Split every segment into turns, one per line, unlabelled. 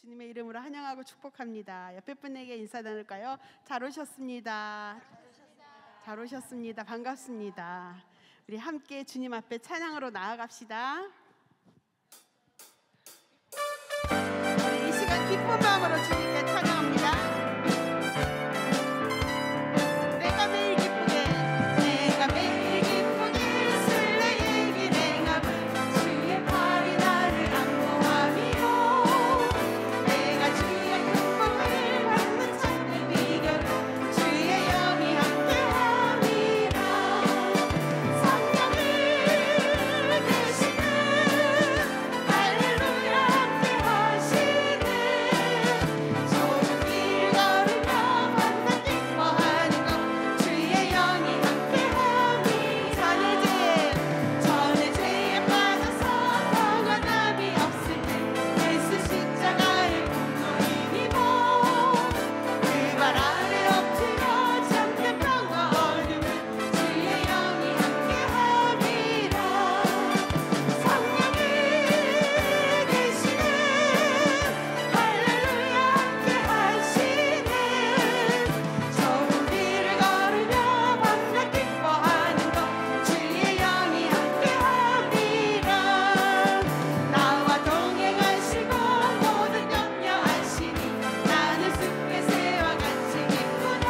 주님의 이름으로 환영하고 축복합니다. 옆에 분에게 인사 나눌까요? 잘 오셨습니다. 잘 오셨습니다. 반갑습니다. 우리 함께 주님 앞에 찬양으로 나아갑시다. 우리 이 시간 기쁜 마음으로 주님께 찬양합니다. 내가 매일 기쁘게, 내가 매일 기쁘게 술래에게 행함은 주의 팔이 나를 안보함이요 내가 주의 큰 복을 받는 참된 비결은 주의 영이 함께함이라 성령이 되시네 할렐루야 함께하시네 좁은 길 걸으며 만나 기뻐하는 것 주의 영이 함께함이 전의 죄에 빠져서 평안함이 없을 때 예수 십자가의 공로이니고 그 발 아래 엎드려 잠든 평화 얻음은 주의 영이 함께함이라 성령이 되시네 할렐루야 함께하시네 좁은 길을 걸으며 만나 기뻐하는 것 주의 영이 함께함이라 나와 동행하시고 모든 염려하시니 나는 숲의 새와 같이 기쁘다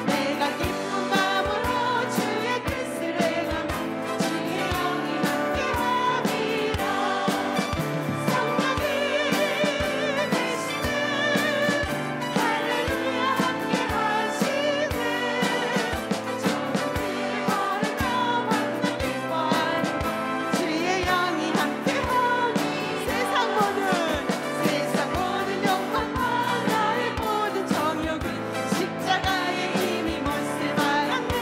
내가 기쁜 마음으로 주의 뜻을 행하면 주의 영이 함께함이라 성령이 되시네 할렐루야 함께하시네 좁은 길을 걸으며 만나 기뻐하는 것 주의 영이 함께하니 세상 모든 욕망과 나의 모든 정욕은 십자가에 이미 못을 박았네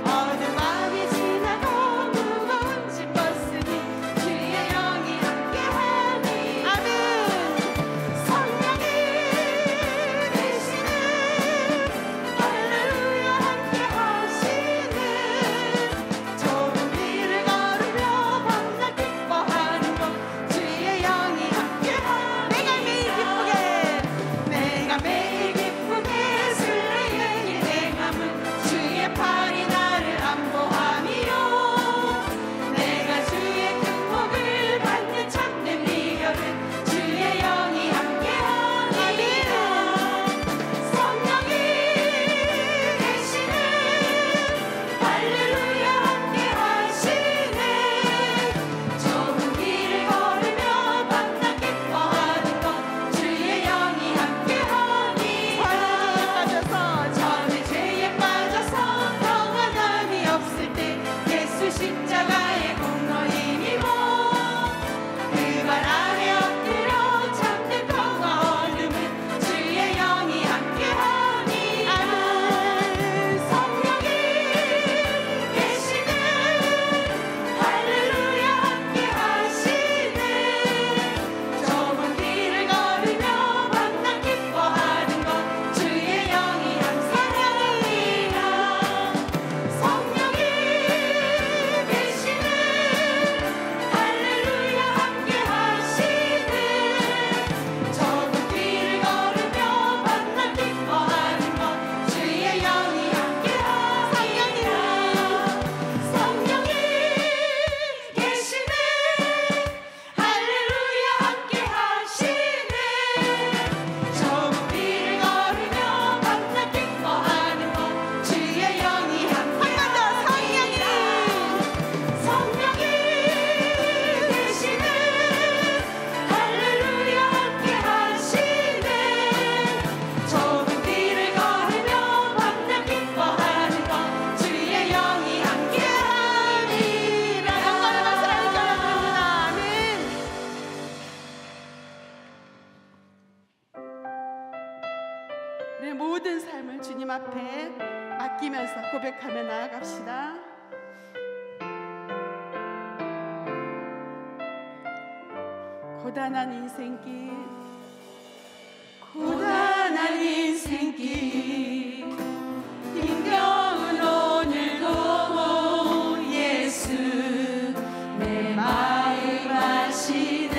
어두운 밤이 지나고 무거운 짐 벗으니 주의 영이 함께하니 아멘 성령이 되시네 할렐루야 함께하시네 좁은 길을 걸으며 만나 기뻐하는 것 주의 영이 함께하니 내가 매일 기쁘게 술래에게 행함은 주의 팔이 나를 안보함이요 내가 주의 큰 복을 받는 참된 비결은 주의 영이 함께함이라 성령이 되시네 할렐루야 함께하시네 좁은 길을 걸으며 만나 기뻐하는 것 주의 영이 함께하니 전의 죄에 빠져서 평안함이 없을 때 예수 십자가의 공로이니고 그 발 아래 엎드려 참된 평화 얻음은 주의 영이 함께하니 아멘 성령이 계시네 할렐루야 함께하시네 좁은 길을 걸으며 만나 기뻐하는 것 주의 영이 함께하니라 성령이 계시네 할렐루야 함께하시네 좁은 길을 걸으며 만나 기뻐하는 것 주의 영이 함께하니라 성령이 계시네 할렐루야 함께하시네 좁은 길을 걸으며 만나 기뻐하는 것 주의 영이 함께하니라 성령이 계시네 할렐루야 함께하시네 좁은 길을 걸으며 만나 기뻐하는 것 주의 영이 함께하니라 영광과 사랑이 전합니다 아멘 우리의 모든 삶을 주님 앞에 맡기면서 고백하며 나아갑시다. 고단한 인생길 힘겨운 오늘도 예수 내 마음 아시네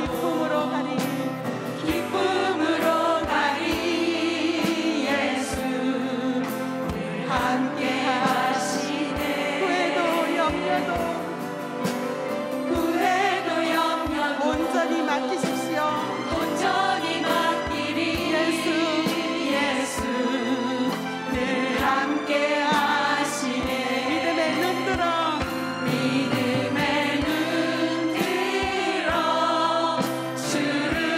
기쁨으로 가리
기쁨으로 가리 예수 늘 함께 하시네.
후회도 염려도 온전히 맡기십시오.
온전히 맡기리 예수 늘 함께 하시네.
믿음의 눈 들어
믿음의 눈 들어 주를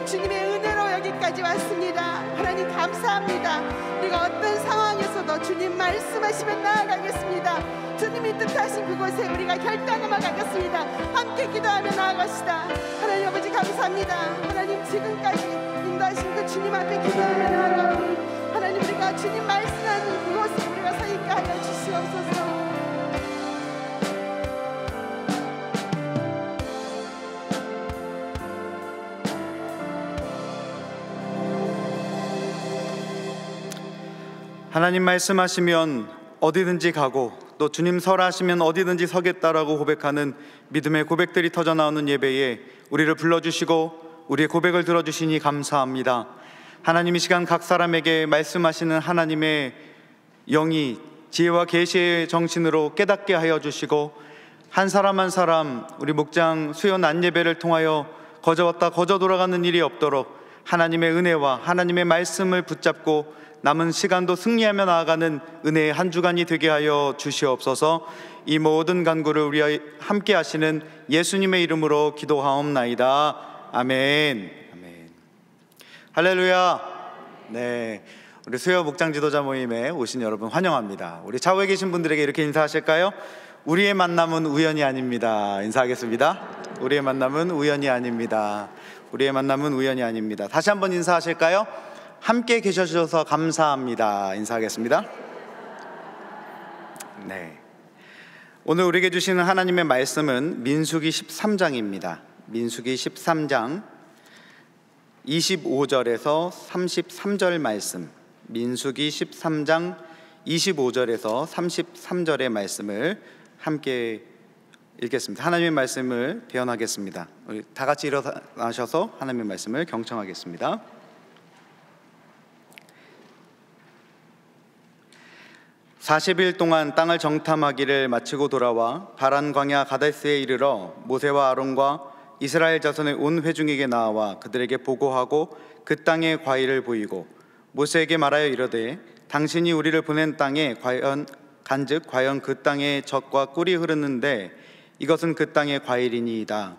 주님의 은혜로 여기까지 왔습니다. 하나님 감사합니다. 우리가 어떤 상황에서도 주님 말씀하시면 나아가겠습니다. 주님이 뜻하신 그곳에 우리가 결단하며 가겠습니다. 함께 기도하며 나아갑시다. 하나님 아버지 감사합니다. 하나님 지금까지 인도하신 그 주님 앞에 기도하며 나아가오니 하나님 우리가 주님 말씀하는 그곳에 우리가 서 있게 하여 주시옵소서.
하나님 말씀하시면 어디든지 가고 또 주님 설하시면 어디든지 서겠다라고 고백하는 믿음의 고백들이 터져나오는 예배에 우리를 불러주시고 우리의 고백을 들어주시니 감사합니다. 하나님 이 시간 각 사람에게 말씀하시는 하나님의 영이 지혜와 계시의 정신으로 깨닫게 하여 주시고 한 사람 한 사람 우리 목장 수요 낮 예배를 통하여 거저 왔다 거저 돌아가는 일이 없도록 하나님의 은혜와 하나님의 말씀을 붙잡고 남은 시간도 승리하며 나아가는 은혜의 한 주간이 되게 하여 주시옵소서. 이 모든 간구를 우리 함께 하시는 예수님의 이름으로 기도하옵나이다. 아멘. 아멘. 할렐루야. 네, 우리 수요 목장 지도자 모임에 오신 여러분 환영합니다. 우리 좌우에 계신 분들에게 이렇게 인사하실까요? 우리의 만남은 우연이 아닙니다. 인사하겠습니다. 우리의 만남은 우연이 아닙니다. 우리의 만남은 우연이 아닙니다. 다시 한번 인사하실까요? 함께 계셔주셔서 감사합니다. 인사하겠습니다. 네, 오늘 우리에게 주시는 하나님의 말씀은 민수기 13장입니다. 민수기 13장 25절에서 33절 말씀, 민수기 13장 25절에서 33절의 말씀을 함께 읽겠습니다. 하나님의 말씀을 대언하겠습니다. 우리 다 같이 일어나셔서 하나님의 말씀을 경청하겠습니다. 40일 동안 땅을 정탐하기를 마치고 돌아와 바란 광야 가데스에 이르러 모세와 아론과 이스라엘 자손의 온 회중에게 나와 그들에게 보고하고 그 땅의 과일을 보이고 모세에게 말하여 이르되 당신이 우리를 보낸 땅에 간즉 과연 그 땅에 젖과 꿀이 흐르는데 이것은 그 땅의 과일이니이다.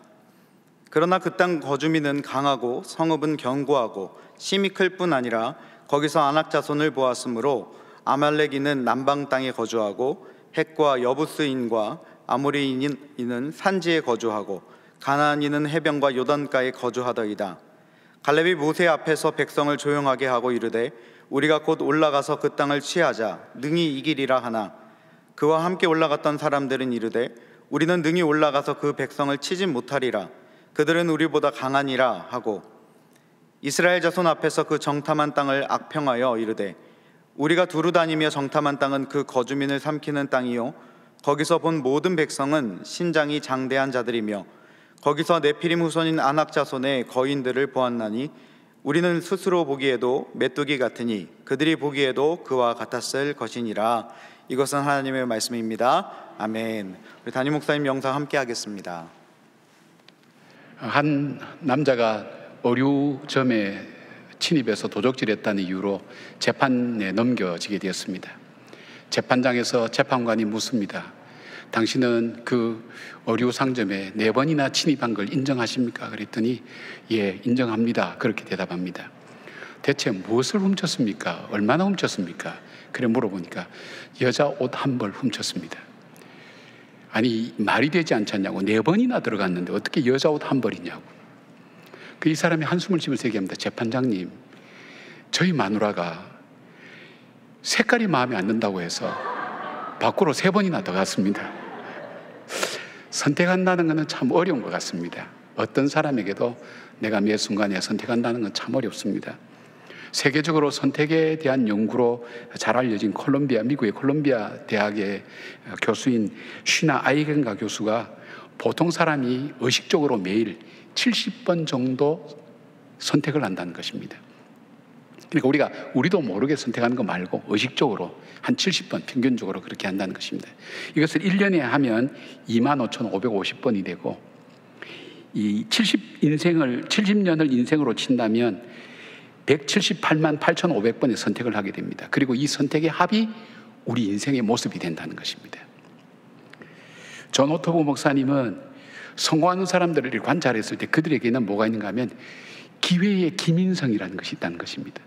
그러나 그 땅 거주민은 강하고 성읍은 견고하고 심이 클 뿐 아니라 거기서 아낙 자손을 보았으므로 아말렉인은 남방 땅에 거주하고 헷과 여부스인과 아모리인은 산지에 거주하고 가나안인은 해변과 요단가에 거주하더이다. 갈렙이 모세 앞에서 백성을 조용하게 하고 이르되 우리가 곧 올라가서 그 땅을 취하자 능히 이기리라 하나 그와 함께 올라갔던 사람들은 이르되 우리는 능히 올라가서 그 백성을 치지 못하리라. 그들은 우리보다 강하니라 하고 이스라엘 자손 앞에서 그 정탐한 땅을 악평하여 이르되 우리가 두루 다니며 정탐한 땅은 그 거주민을 삼키는 땅이요 거기서 본 모든 백성은 신장이 장대한 자들이며 거기서 네피림 후손인 아낙 자손의 거인들을 보았나니 우리는 스스로 보기에도 메뚜기 같으니 그들이 보기에도 그와 같았을 것이니라. 이것은 하나님의 말씀입니다. 아멘. 우리 담임 목사님 영상 함께 하겠습니다.
한 남자가 의류점에 침입해서 도적질했다는 이유로 재판에 넘겨지게 되었습니다. 재판장에서 재판관이 묻습니다. 당신은 그 의류 상점에 4번이나 침입한 걸 인정하십니까? 그랬더니 예, 인정합니다. 그렇게 대답합니다. 대체 무엇을 훔쳤습니까? 얼마나 훔쳤습니까? 그래 물어보니까 여자 옷 한 벌 훔쳤습니다. 아니 말이 되지 않잖냐고. 4번이나 들어갔는데 어떻게 여자 옷 한 벌이냐고. 이 사람이 한숨을 쉬면서 얘기합니다. 재판장님, 저희 마누라가 색깔이 마음에 안 든다고 해서 밖으로 3번이나 더 갔습니다. 선택한다는 것은 참 어려운 것 같습니다. 어떤 사람에게도 내가 매 순간에 선택한다는 건 참 어렵습니다. 세계적으로 선택에 대한 연구로 잘 알려진 미국의 콜롬비아 대학의 교수인 쉬나 아이겐가 교수가 보통 사람이 의식적으로 매일 70번 정도 선택을 한다는 것입니다. 그러니까 우리도 모르게 선택하는 거 말고 의식적으로 한 70번 평균적으로 그렇게 한다는 것입니다. 이것을 1년에 하면 25,550번이 되고 이 70년을 인생으로 친다면 178만 8,500번의 선택을 하게 됩니다. 그리고 이 선택의 합이 우리 인생의 모습이 된다는 것입니다. 존 오토브 목사님은 성공하는 사람들을 관찰했을 때 그들에게는 뭐가 있는가 하면 기회의 기민성이라는 것이 있다는 것입니다.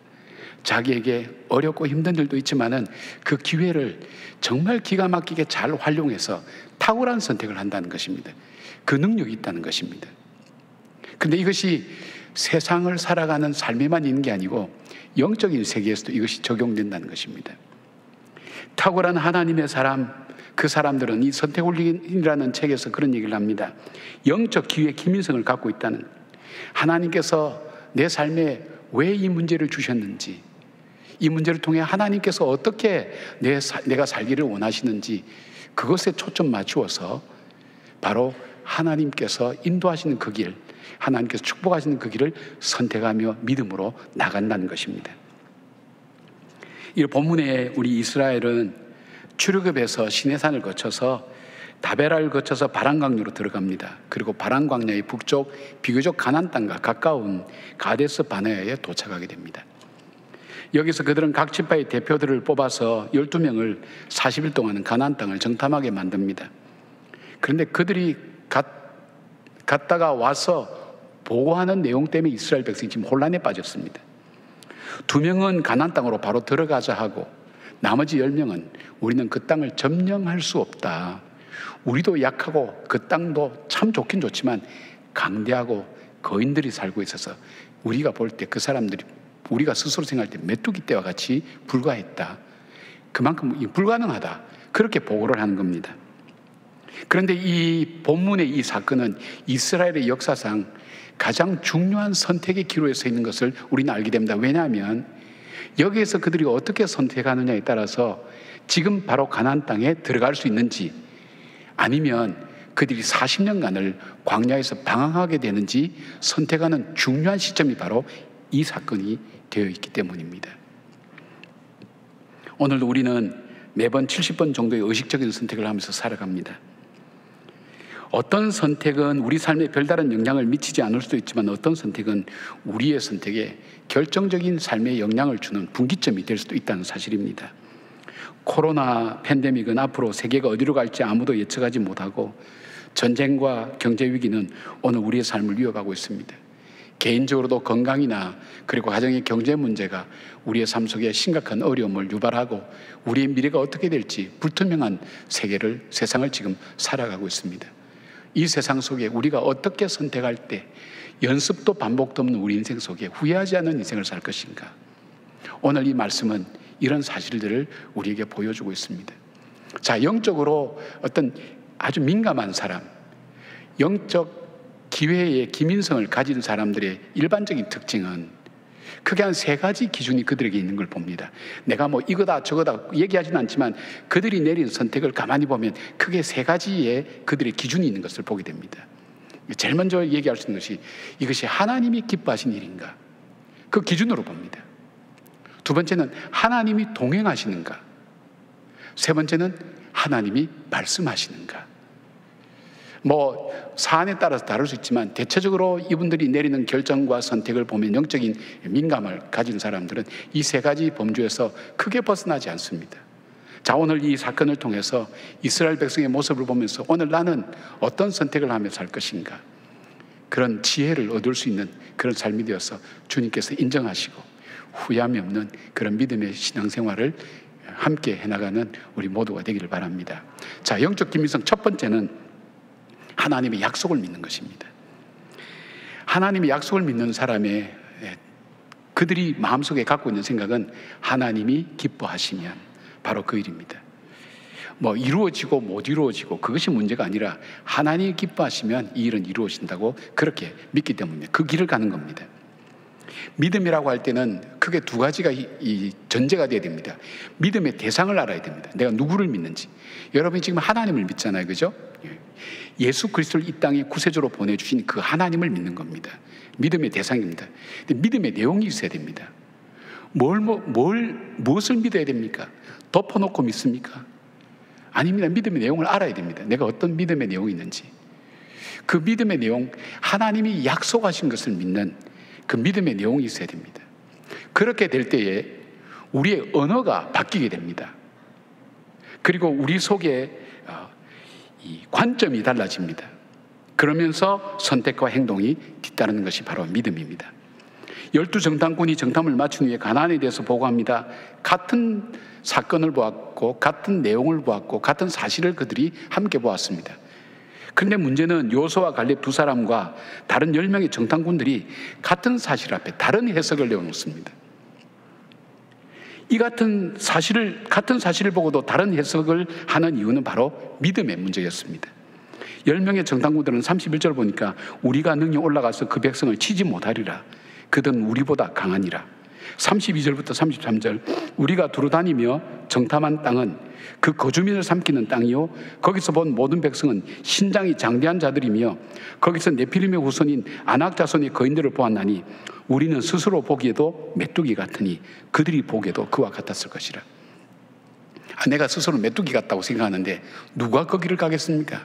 자기에게 어렵고 힘든 일도 있지만은 그 기회를 정말 기가 막히게 잘 활용해서 탁월한 선택을 한다는 것입니다. 그 능력이 있다는 것입니다. 그런데 이것이 세상을 살아가는 삶에만 있는 게 아니고 영적인 세계에서도 이것이 적용된다는 것입니다. 탁월한 하나님의 사람, 그 사람들은 이 선택올림이라는 책에서 그런 얘기를 합니다. 영적 기회 기민성을 갖고 있다는, 하나님께서 내 삶에 왜 이 문제를 주셨는지, 이 문제를 통해 하나님께서 어떻게 내가 살기를 원하시는지 그것에 초점 맞추어서 바로 하나님께서 인도하시는 그 길, 하나님께서 축복하시는 그 길을 선택하며 믿음으로 나간다는 것입니다. 이 본문에 우리 이스라엘은 출애굽에서 시내산을 거쳐서 다베라를 거쳐서 바란강류로 들어갑니다. 그리고 바란광야의 북쪽 비교적 가나안 땅과 가까운 가데스 바네아에 도착하게 됩니다. 여기서 그들은 각 지파의 대표들을 뽑아서 12명을 40일 동안은 가나안 땅을 정탐하게 만듭니다. 그런데 그들이 갔다가 와서 보고하는 내용 때문에 이스라엘 백성이 지금 혼란에 빠졌습니다. 2명은 가나안 땅으로 바로 들어가자 하고, 나머지 10명은 우리는 그 땅을 점령할 수 없다. 우리도 약하고 그 땅도 참 좋긴 좋지만 강대하고 거인들이 살고 있어서 우리가 볼 때 그 사람들이, 우리가 스스로 생각할 때 메뚜기 떼와 같이 불과했다. 그만큼 불가능하다. 그렇게 보고를 하는 겁니다. 그런데 이 본문의 이 사건은 이스라엘의 역사상 가장 중요한 선택의 기로에 서 있는 것을 우리는 알게 됩니다. 왜냐하면 여기에서 그들이 어떻게 선택하느냐에 따라서 지금 바로 가나안 땅에 들어갈 수 있는지, 아니면 그들이 40년간을 광야에서 방황하게 되는지 선택하는 중요한 시점이 바로 이 사건이 되어 있기 때문입니다. 오늘도 우리는 매번 70번 정도의 의식적인 선택을 하면서 살아갑니다. 어떤 선택은 우리 삶에 별다른 영향을 미치지 않을 수도 있지만 어떤 선택은 우리의 선택에 결정적인 삶에 영향을 주는 분기점이 될 수도 있다는 사실입니다. 코로나 팬데믹은 앞으로 세계가 어디로 갈지 아무도 예측하지 못하고, 전쟁과 경제 위기는 오늘 우리의 삶을 이어가고 있습니다. 개인적으로도 건강이나 그리고 가정의 경제 문제가 우리의 삶 속에 심각한 어려움을 유발하고 우리의 미래가 어떻게 될지 불투명한 세상을 지금 살아가고 있습니다. 이 세상 속에 우리가 어떻게 선택할 때 연습도 반복도 없는 우리 인생 속에 후회하지 않는 인생을 살 것인가? 오늘 이 말씀은 이런 사실들을 우리에게 보여주고 있습니다. 자, 영적으로 어떤 아주 민감한 사람, 영적 기회의 기민성을 가진 사람들의 일반적인 특징은 크게 한 3가지 기준이 그들에게 있는 걸 봅니다. 내가 뭐 이거다 저거다 얘기하지는 않지만 그들이 내린 선택을 가만히 보면 크게 3가지의 그들의 기준이 있는 것을 보게 됩니다. 제일 먼저 얘기할 수 있는 것이 이것이 하나님이 기뻐하신 일인가? 그 기준으로 봅니다. 2번째는 하나님이 동행하시는가? 3번째는 하나님이 말씀하시는가? 뭐 사안에 따라서 다를 수 있지만 대체적으로 이분들이 내리는 결정과 선택을 보면 영적인 민감을 가진 사람들은 이 3가지 범주에서 크게 벗어나지 않습니다. 자, 오늘 이 사건을 통해서 이스라엘 백성의 모습을 보면서 오늘 나는 어떤 선택을 하며 살 것인가, 그런 지혜를 얻을 수 있는 그런 삶이 되어서 주님께서 인정하시고 후회함이 없는 그런 믿음의 신앙생활을 함께 해나가는 우리 모두가 되기를 바랍니다. 자, 영적 기민성 첫 번째는 하나님의 약속을 믿는 것입니다. 하나님의 약속을 믿는 사람의 그들이 마음속에 갖고 있는 생각은 하나님이 기뻐하시면 바로 그 일입니다. 뭐 이루어지고 못 이루어지고 그것이 문제가 아니라 하나님이 기뻐하시면 이 일은 이루어진다고 그렇게 믿기 때문에 그 길을 가는 겁니다. 믿음이라고 할 때는 크게 2가지가 이 전제가 되어야 됩니다. 믿음의 대상을 알아야 됩니다. 내가 누구를 믿는지. 여러분이 지금 하나님을 믿잖아요, 그죠? 예수 그리스도를 이 땅에 구세주로 보내주신 그 하나님을 믿는 겁니다. 믿음의 대상입니다. 근데 믿음의 내용이 있어야 됩니다. 무엇을 믿어야 됩니까? 덮어놓고 믿습니까? 아닙니다. 믿음의 내용을 알아야 됩니다. 내가 어떤 믿음의 내용이 있는지. 그 믿음의 내용, 하나님이 약속하신 것을 믿는 그 믿음의 내용이 있어야 됩니다. 그렇게 될 때에 우리의 언어가 바뀌게 됩니다. 그리고 우리 속에 이 관점이 달라집니다. 그러면서 선택과 행동이 뒤따르는 것이 바로 믿음입니다. 12 정탐꾼이 정탐을 마친 후에 가나안에 대해서 보고합니다. 같은 사건을 보았고 같은 내용을 보았고 같은 사실을 그들이 함께 보았습니다. 그런데 문제는 여호수아와 갈렙 두 사람과 다른 10명의 정탐꾼들이 같은 사실 앞에 다른 해석을 내어놓습니다. 이 같은 사실을 보고도 다른 해석을 하는 이유는 바로 믿음의 문제였습니다. 10명의 정탐꾼들은 31절 보니까 우리가 능히 올라가서 그 백성을 치지 못하리라. 그들은 우리보다 강하니라. 32절부터 33절 우리가 두루다니며 정탐한 땅은 그 거주민을 삼키는 땅이요 거기서 본 모든 백성은 신장이 장대한 자들이며 거기서 네필림의 후손인 아낙 자손의 거인들을 보았나니 우리는 스스로 보기에도 메뚜기 같으니 그들이 보기에도 그와 같았을 것이라. 내가 스스로 메뚜기 같다고 생각하는데 누가 거기를 가겠습니까?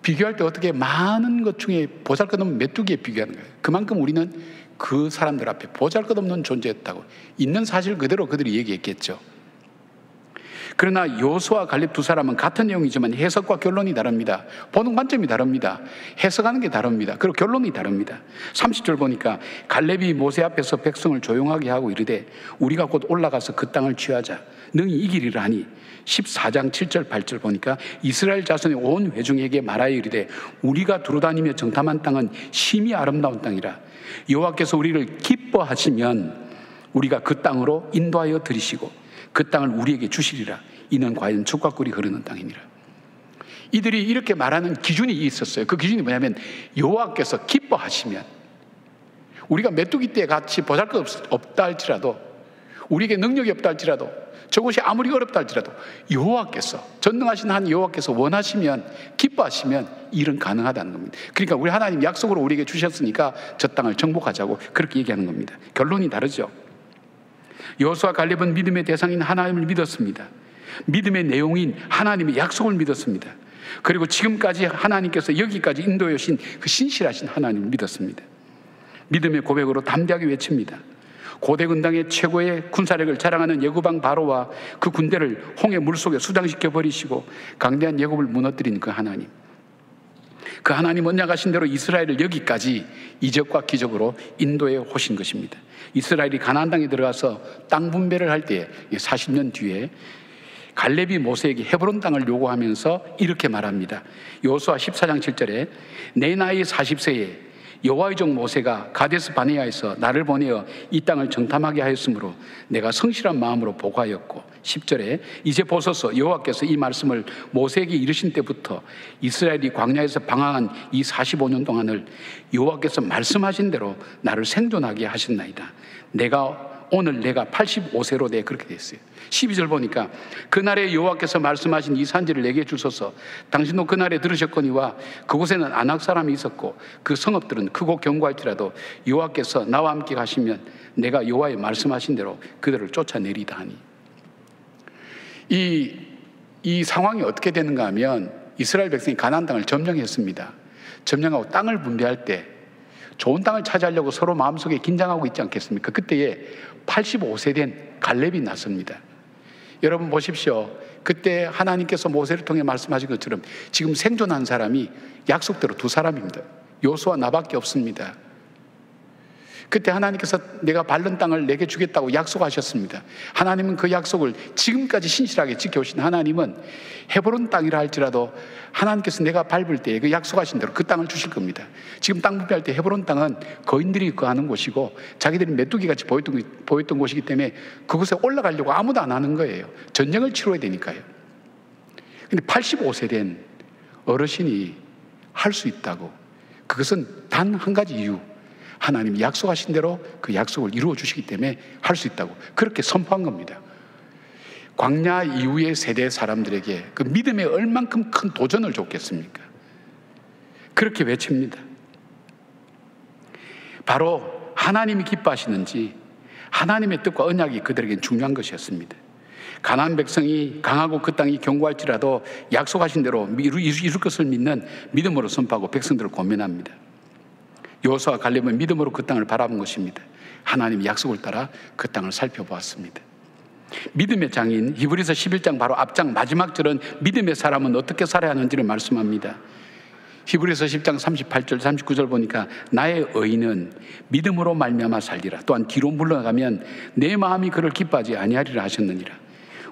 비교할 때 어떻게 많은 것 중에 보잘것없는 메뚜기에 비교하는 거예요. 그만큼 우리는 그 사람들 앞에 보잘것없는 존재였다고 있는 사실 그대로 그들이 얘기했겠죠. 그러나 여호수아와 갈렙 두 사람은 같은 내용이지만 해석과 결론이 다릅니다. 보는 관점이 다릅니다. 해석하는 게 다릅니다. 그리고 결론이 다릅니다. 30절 보니까 갈렙이 모세 앞에서 백성을 조용하게 하고 이르되 우리가 곧 올라가서 그 땅을 취하자 능히 이기리라 하니 14장 7절 8절 보니까 이스라엘 자손의 온 회중에게 말하여 이르되 우리가 두루다니며 정탐한 땅은 심히 아름다운 땅이라. 여호와께서 우리를 기뻐하시면 우리가 그 땅으로 인도하여 들이시고 그 땅을 우리에게 주시리라. 이는 과연 죽과 꿀이 흐르는 땅이니라. 이들이 이렇게 말하는 기준이 있었어요. 그 기준이 뭐냐면 여호와께서 기뻐하시면, 우리가 메뚜기 떼 같이 보잘것없다 할지라도, 우리에게 능력이 없다 할지라도, 저것이 아무리 어렵다 할지라도 여호와께서, 전능하신 한 여호와께서 원하시면, 기뻐하시면 일은 가능하다는 겁니다. 그러니까 우리 하나님 약속으로 우리에게 주셨으니까 저 땅을 정복하자고 그렇게 얘기하는 겁니다. 결론이 다르죠. 여호수아 갈렙은 믿음의 대상인 하나님을 믿었습니다. 믿음의 내용인 하나님의 약속을 믿었습니다. 그리고 지금까지 하나님께서 여기까지 인도해 오신 그 신실하신 하나님을 믿었습니다. 믿음의 고백으로 담대하게 외칩니다. 고대 근당의 최고의 군사력을 자랑하는 여구방 바로와 그 군대를 홍해 물속에 수장시켜 버리시고 강대한 애굽을 무너뜨린 그 하나님, 그 하나님 언약하신 대로 이스라엘을 여기까지 이적과 기적으로 인도해 오신 것입니다. 이스라엘이 가나안 땅에 들어가서 땅 분배를 할 때 40년 뒤에 갈렙이 모세에게 헤브론 땅을 요구하면서 이렇게 말합니다. 여호수아 14장 7절에 내 나이 40세에 여호와의 종 모세가 가데스 바네아에서 나를 보내어 이 땅을 정탐하게 하였으므로 내가 성실한 마음으로 보고하였고, 10절에 이제 보소서 여호와께서 이 말씀을 모세에게 이르신 때부터 이스라엘이 광야에서 방황한 이 45년 동안을 여호와께서 말씀하신 대로 나를 생존하게 하셨나이다. 오늘 내가 85세로 돼 그렇게 됐어요. 12절 보니까 그날에 여호와께서 말씀하신 이 산지를 내게 주소서. 당신도 그날에 들으셨거니와 그곳에는 아낙 사람이 있었고 그 성읍들은 크고 견고할지라도 여호와께서 나와 함께 가시면 내가 여호와의 말씀하신 대로 그들을 쫓아내리다 하니. 이 상황이 어떻게 되는가 하면 이스라엘 백성이 가나안 땅을 점령했습니다. 점령하고 땅을 분배할 때 좋은 땅을 차지하려고 서로 마음속에 긴장하고 있지 않겠습니까? 그때에 85세 된 갈렙이 났습니다. 여러분 보십시오. 그때 하나님께서 모세를 통해 말씀하신 것처럼 지금 생존한 사람이 약속대로 두 사람입니다. 여호수아 나밖에 없습니다. 그때 하나님께서 내가 밟는 땅을 내게 주겠다고 약속하셨습니다. 하나님은 그 약속을 지금까지 신실하게 지켜오신 하나님은 헤브론 땅이라 할지라도 하나님께서 내가 밟을 때 그 약속하신 대로 그 땅을 주실 겁니다. 지금 땅 분배할 때 헤브론 땅은 거인들이 거하는 곳이고 자기들이 메뚜기같이 보였던 곳이기 때문에 그곳에 올라가려고 아무도 안 하는 거예요. 전쟁을 치러야 되니까요. 근데 85세 된 어르신이 할 수 있다고, 그것은 단 한 가지 이유, 하나님이 약속하신 대로 그 약속을 이루어 주시기 때문에 할 수 있다고 그렇게 선포한 겁니다. 광야 이후의 세대 사람들에게 그 믿음에 얼만큼 큰 도전을 줬겠습니까? 그렇게 외칩니다. 바로 하나님이 기뻐하시는지 하나님의 뜻과 언약이 그들에게 중요한 것이었습니다. 가나안 백성이 강하고 그 땅이 견고할지라도 약속하신 대로 이룰 것을 믿는 믿음으로 선포하고 백성들을 권면합니다. 여호수아 갈렙은 믿음으로 그 땅을 바라본 것입니다. 하나님의 약속을 따라 그 땅을 살펴보았습니다. 믿음의 장인 히브리서 11장 바로 앞장 마지막 절은 믿음의 사람은 어떻게 살아야 하는지를 말씀합니다. 히브리서 10장 38절 39절 보니까 나의 의인은 믿음으로 말미암아 살리라. 또한 뒤로 물러가면 내 마음이 그를 기뻐하지 아니하리라 하셨느니라.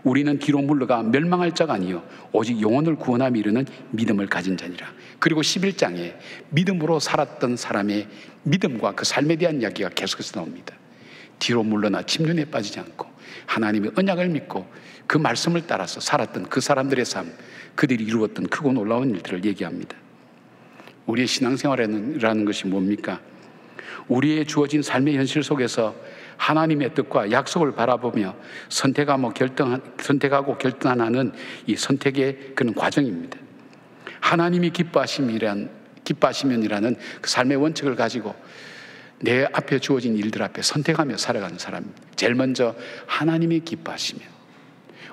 우리는 뒤로 물러가 멸망할 자가 아니요 오직 영혼을 구원함에 이르는 믿음을 가진 자니라. 그리고 11장에 믿음으로 살았던 사람의 믿음과 그 삶에 대한 이야기가 계속해서 나옵니다. 뒤로 물러나 침륜에 빠지지 않고 하나님의 언약을 믿고 그 말씀을 따라서 살았던 그 사람들의 삶, 그들이 이루었던 크고 놀라운 일들을 얘기합니다. 우리의 신앙생활이라는 것이 뭡니까? 우리의 주어진 삶의 현실 속에서 하나님의 뜻과 약속을 바라보며 선택하고 결단하는 이 선택의 그런 과정입니다. 하나님이 기뻐하시면이라는 그 삶의 원칙을 가지고 내 앞에 주어진 일들 앞에 선택하며 살아가는 사람입니다. 제일 먼저 하나님이 기뻐하시면.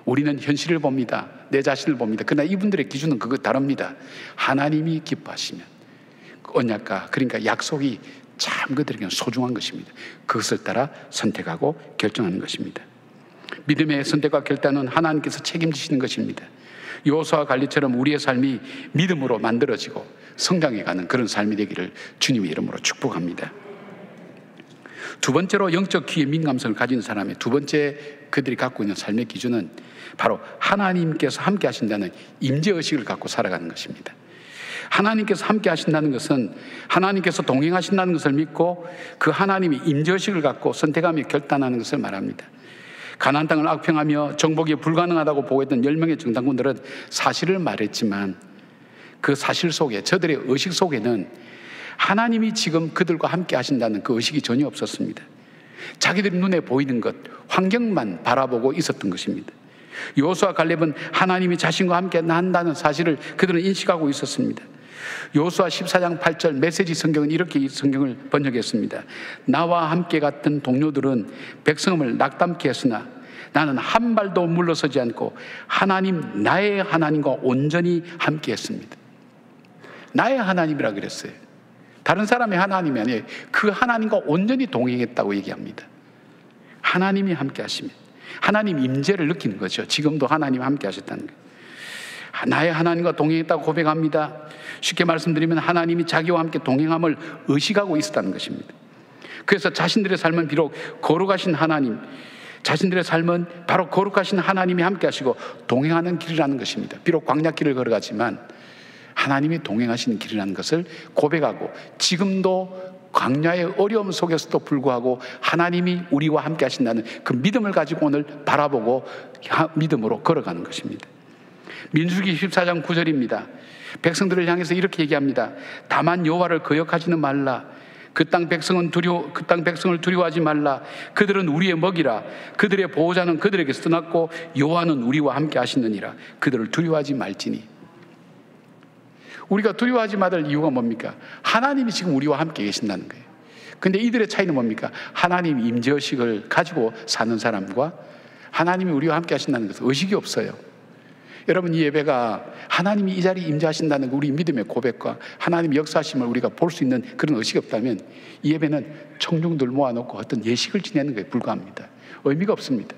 우리는 현실을 봅니다. 내 자신을 봅니다. 그러나 이분들의 기준은 그거 다릅니다. 하나님이 기뻐하시면 언약과 그러니까 약속이 참 그들에게는 소중한 것입니다. 그것을 따라 선택하고 결정하는 것입니다. 믿음의 선택과 결단은 하나님께서 책임지시는 것입니다. 여호수아 갈렙처럼 우리의 삶이 믿음으로 만들어지고 성장해가는 그런 삶이 되기를 주님의 이름으로 축복합니다. 두 번째로 영적 귀의 민감성을 가진 사람의 두 번째 그들이 갖고 있는 삶의 기준은 바로 하나님께서 함께 하신다는 임재의식을 갖고 살아가는 것입니다. 하나님께서 함께 하신다는 것은 하나님께서 동행하신다는 것을 믿고 그 하나님의 임재의식을 갖고 선택하며 결단하는 것을 말합니다. 가나안 땅을 악평하며 정복이 불가능하다고 보고했던 10명의 정탐꾼들은 사실을 말했지만 그 사실 속에 저들의 의식 속에는 하나님이 지금 그들과 함께 하신다는 그 의식이 전혀 없었습니다. 자기들 눈에 보이는 것, 환경만 바라보고 있었던 것입니다. 여호수아 갈렙은 하나님이 자신과 함께 한다는 사실을 그들은 인식하고 있었습니다. 여호수아 14장 8절 메시지 성경은 이렇게 이 성경을 번역했습니다. 나와 함께 갔던 동료들은 백성을 낙담케 했으나 나는 한 발도 물러서지 않고 하나님, 나의 하나님과 온전히 함께 했습니다. 나의 하나님이라 그랬어요. 다른 사람의 하나님이 아니에요. 그 하나님과 온전히 동행했다고 얘기합니다. 하나님이 함께 하시면 하나님 임재를 느끼는 거죠. 지금도 하나님 함께 하셨다는 거예요. 나의 하나님과 동행했다고 고백합니다. 쉽게 말씀드리면 하나님이 자기와 함께 동행함을 의식하고 있었다는 것입니다. 그래서 자신들의 삶은 비록 거룩하신 하나님, 자신들의 삶은 바로 거룩하신 하나님이 함께 하시고 동행하는 길이라는 것입니다. 비록 광야길을 걸어가지만 하나님이 동행하시는 길이라는 것을 고백하고 지금도 광야의 어려움 속에서도 불구하고 하나님이 우리와 함께 하신다는 그 믿음을 가지고 오늘 바라보고 믿음으로 걸어가는 것입니다. 민수기 14장 9절입니다. 백성들을 향해서 이렇게 얘기합니다. 다만 여호와를 거역하지는 말라. 그 땅 백성을 두려워하지 말라. 그들은 우리의 먹이라. 그들의 보호자는 그들에게서 떠났고 여호와는 우리와 함께 하시느니라. 그들을 두려워하지 말지니. 우리가 두려워하지 말을 이유가 뭡니까? 하나님이 지금 우리와 함께 계신다는 거예요. 근데 이들의 차이는 뭡니까? 하나님 임재의식을 가지고 사는 사람과 하나님이 우리와 함께 하신다는 것은 의식이 없어요. 여러분, 이 예배가 하나님이 이 자리에 임재하신다는 우리 믿음의 고백과 하나님의 역사하심을 우리가 볼 수 있는 그런 의식이 없다면 이 예배는 청중들 모아놓고 어떤 예식을 지내는 것에 불과합니다. 의미가 없습니다.